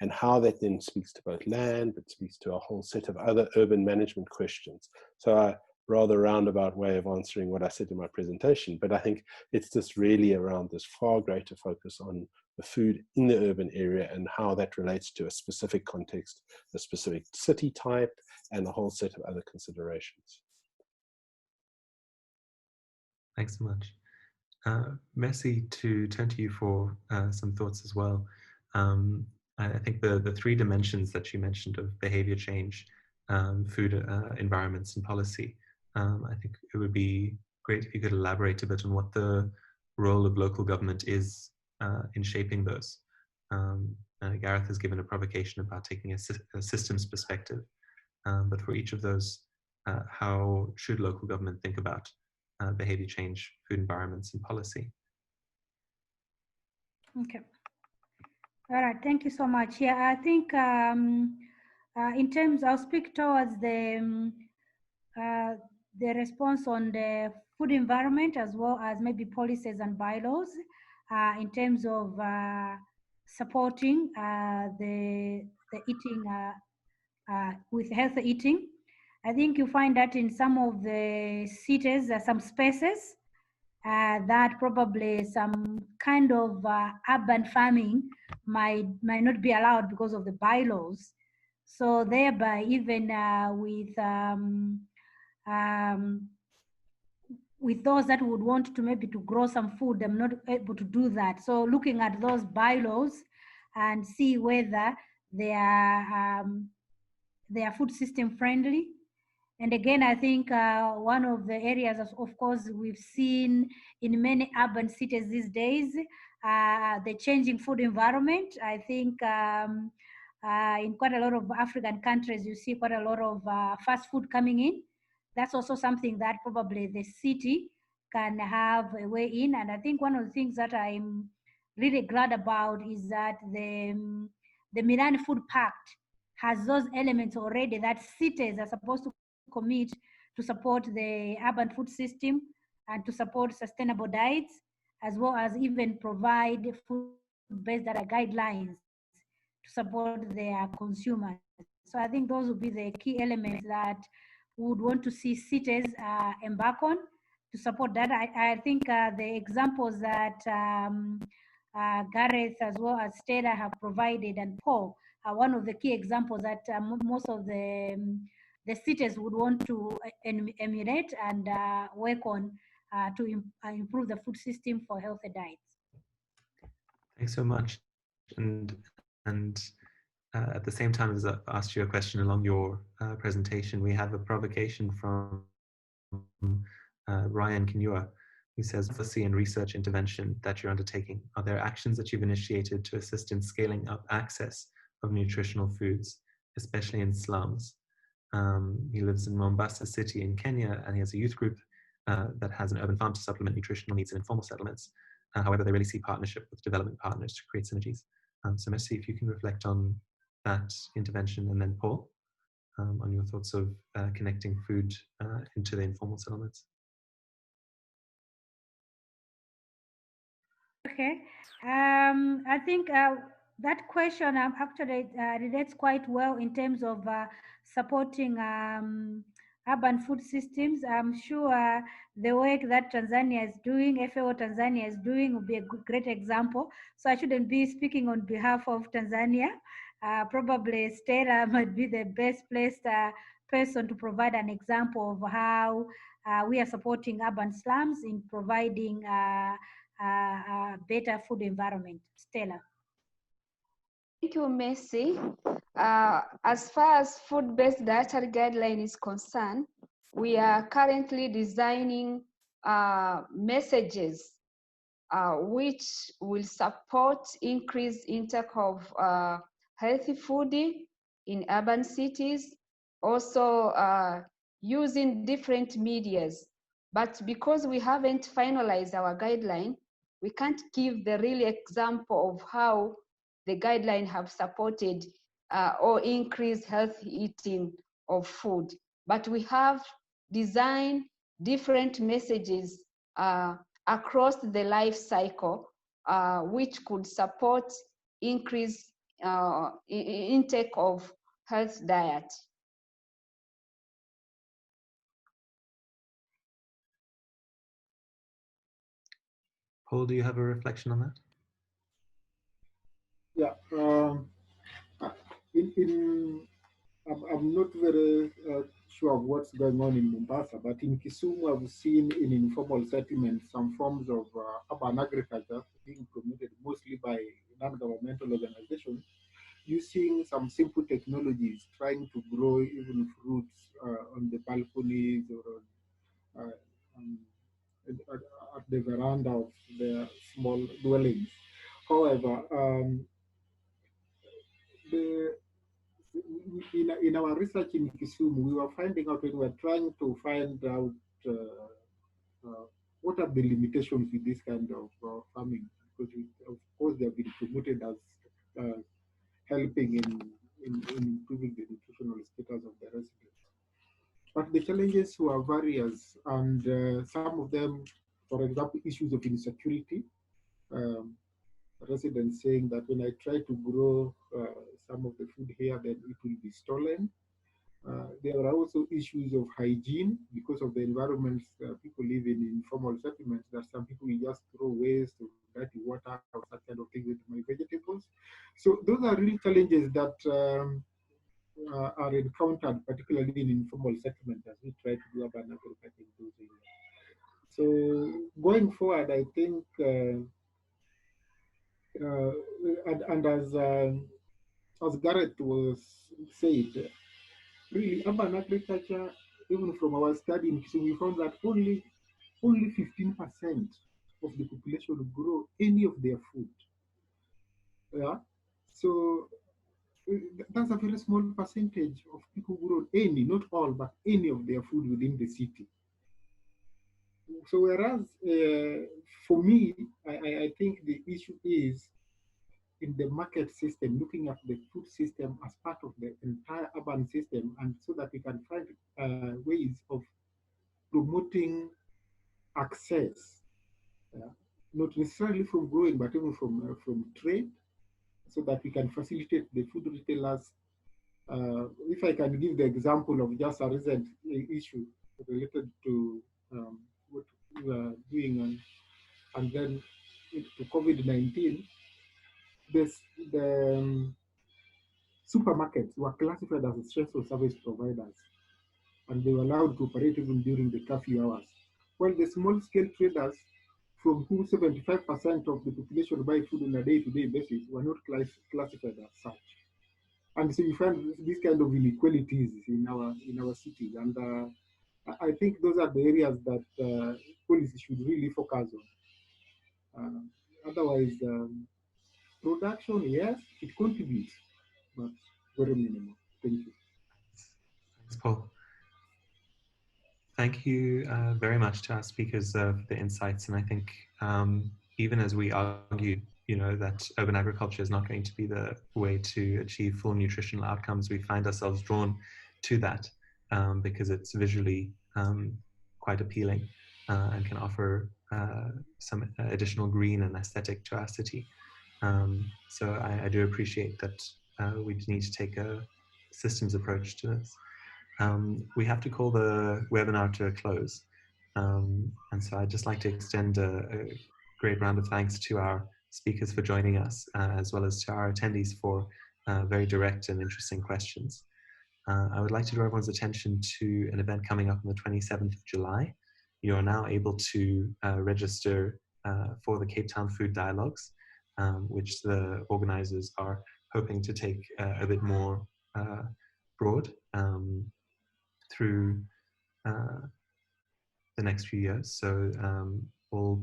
and how that then speaks to both land, but speaks to a whole set of other urban management questions. So rather roundabout way of answering what I said in my presentation, but I think it's just really around this far greater focus on the food in the urban area and how that relates to a specific context, a specific city type, and a whole set of other considerations. Thanks so much. Mercy, to turn to you for some thoughts as well. I think the three dimensions that you mentioned of behavior change, food, environments, and policy, I think it would be great if you could elaborate a bit on what the role of local government is in shaping those. Gareth has given a provocation about taking a systems perspective, but for each of those, how should local government think about behavior change, food environments, and policy? Okay. All right, thank you so much. Yeah, I think in terms, I'll speak towards the response on the food environment, as well as maybe policies and bylaws in terms of supporting the eating with healthy eating. I think you find that in some of the cities, some spaces that probably some kind of urban farming might not be allowed because of the bylaws. So thereby, even with with those that would want to maybe to grow some food, I'm not able to do that. So looking at those bylaws and see whether they are food system friendly. And again, I think one of the areas, of course, we've seen in many urban cities these days, the changing food environment. I think in quite a lot of African countries, you see quite a lot of fast food coming in. That's also something that probably the city can have a way in. And I think one of the things that I'm really glad about is that the Milan Food Pact has those elements already that cities are supposed to commit to support the urban food system and to support sustainable diets, as well as even provide food-based data guidelines to support their consumers. So I think those would be the key elements that we would want to see cities embark on to support that. I think the examples that Gareth as well as Stella have provided and Paul are one of the key examples that most of the cities would want to emulate and work on to improve the food system for healthy diets. Thanks so much. And at the same time as I asked you a question along your presentation, we have a provocation from Ryan Kinyua, who says, policy and research intervention that you're undertaking, are there actions that you've initiated to assist in scaling up access of nutritional foods, especially in slums? He lives in Mombasa City in Kenya, and he has a youth group that has an urban farm to supplement nutritional needs in informal settlements. However, they really see partnership with development partners to create synergies. So Mercy, if you can reflect on that intervention, and then Paul, on your thoughts of connecting food into the informal settlements. Okay, I think that question actually relates quite well in terms of supporting urban food systems. I'm sure the work that Tanzania is doing, FAO Tanzania is doing, will be a great example. So I shouldn't be speaking on behalf of Tanzania. Probably Stella might be the best placed person to provide an example of how we are supporting urban slums in providing better food environment. Stella. Thank you, Mercy. As far as food-based dietary guideline is concerned, we are currently designing messages which will support increased intake of healthy food in urban cities, also using different medias. But because we haven't finalized our guideline, we can't give the real example of how the guideline have supported or increased healthy eating of food. But we have designed different messages across the life cycle, which could support increased intake of health diet. Paul, do you have a reflection on that? Yeah, I'm not very sure of what's going on in Mombasa, but in Kisumu, I've seen in informal settlements some forms of urban agriculture being promoted mostly by non-governmental organizations, using some simple technologies, trying to grow even fruits on the balconies or at the veranda of their small dwellings. However, in our research in Kisumu, we were finding out when we were trying to find out what are the limitations with this kind of farming, because of course they have been promoted as helping in improving the nutritional status of the residents. But the challenges were various, and some of them, for example, issues of insecurity. Residents saying that when I try to grow some of the food here, then it will be stolen. There are also issues of hygiene because of the environments people live in informal settlements. That some people will just throw waste or dirty water or that kind of thing with my vegetables. So those are real challenges that are encountered, particularly in informal settlements as we try to do urban agriculture in those areas. So going forward, I think, and as Gareth was said, really urban agriculture, even from our study, so we found that only 15% of the population grow any of their food. Yeah, so that's a very small percentage of people who grow any, not all, but any of their food within the city. So whereas for me, I think the issue is in the market system, looking at the food system as part of the entire urban system, and so that we can find ways of promoting access, not necessarily from growing, but even from trade, so that we can facilitate the food retailers. If I can give the example of just a recent issue related to what we are doing, and then to COVID-19, the supermarkets were classified as essential service providers, and they were allowed to operate even during the curfew hours. While the small-scale traders, from whom 75% of the population buy food on a day-to-day basis, were not classified as such. And so you find this kind of inequalities in our cities, and I think those are the areas that policy should really focus on. Otherwise, production, yes, it contributes, but very minimal. Thank you. Thanks, Paul. Thank you very much to our speakers for the insights. And I think even as we argue, that urban agriculture is not going to be the way to achieve full nutritional outcomes, we find ourselves drawn to that because it's visually quite appealing and can offer some additional green and aesthetic to our city. So I do appreciate that we need to take a systems approach to this. We have to call the webinar to a close. And so I'd just like to extend a great round of thanks to our speakers for joining us, as well as to our attendees for very direct and interesting questions. I would like to draw everyone's attention to an event coming up on the 27th of July. You are now able to register for the Cape Town Food Dialogues, which the organizers are hoping to take a bit more broad through the next few years. So all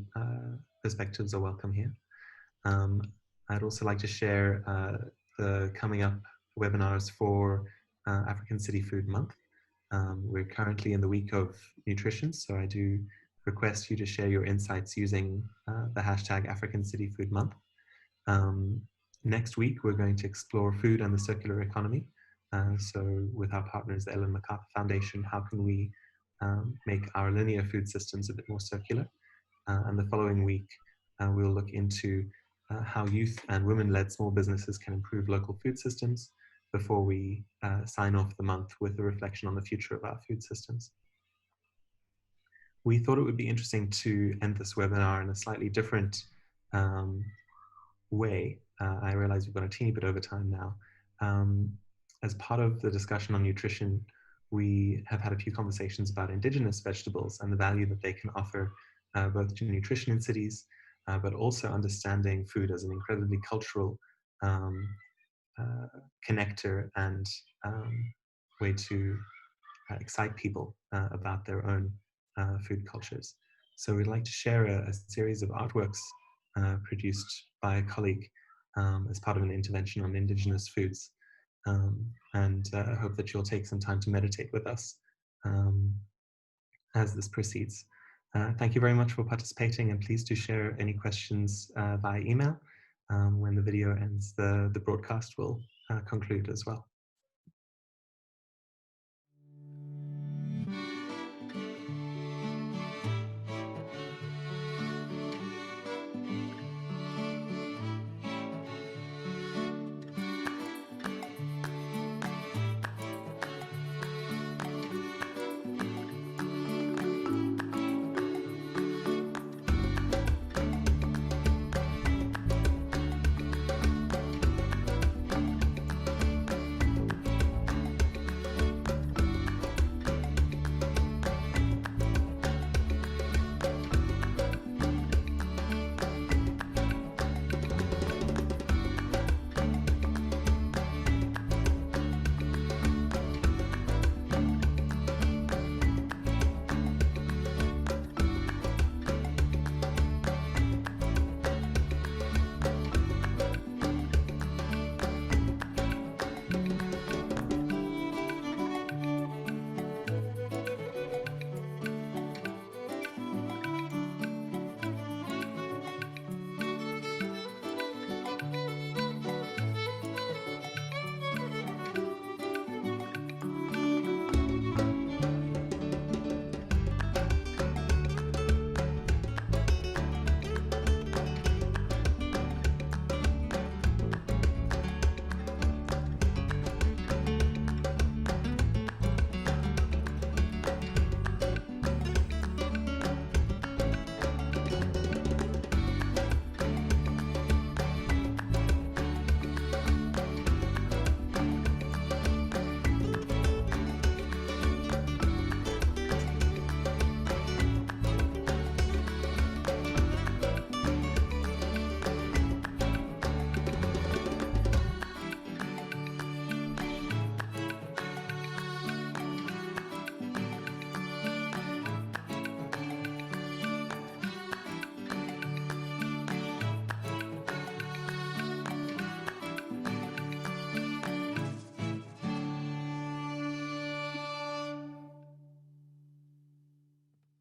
perspectives are welcome here. I'd also like to share the coming up webinars for African City Food Month. We're currently in the week of nutrition, so I do request you to share your insights using the hashtag African City Food Month. Next week, we're going to explore food and the circular economy. So with our partners, the Ellen MacArthur Foundation, how can we make our linear food systems a bit more circular? And the following week, we'll look into how youth and women-led small businesses can improve local food systems before we sign off the month with a reflection on the future of our food systems. We thought it would be interesting to end this webinar in a slightly different way. I realize we've got a teeny bit over time now. As part of the discussion on nutrition, we have had a few conversations about indigenous vegetables and the value that they can offer both to nutrition in cities, but also understanding food as an incredibly cultural connector and way to excite people about their own food cultures. So we'd like to share a series of artworks produced by a colleague as part of an intervention on indigenous foods. And I hope that you'll take some time to meditate with us as this proceeds. Thank you very much for participating, and please do share any questions via email. When the video ends, the broadcast will conclude as well.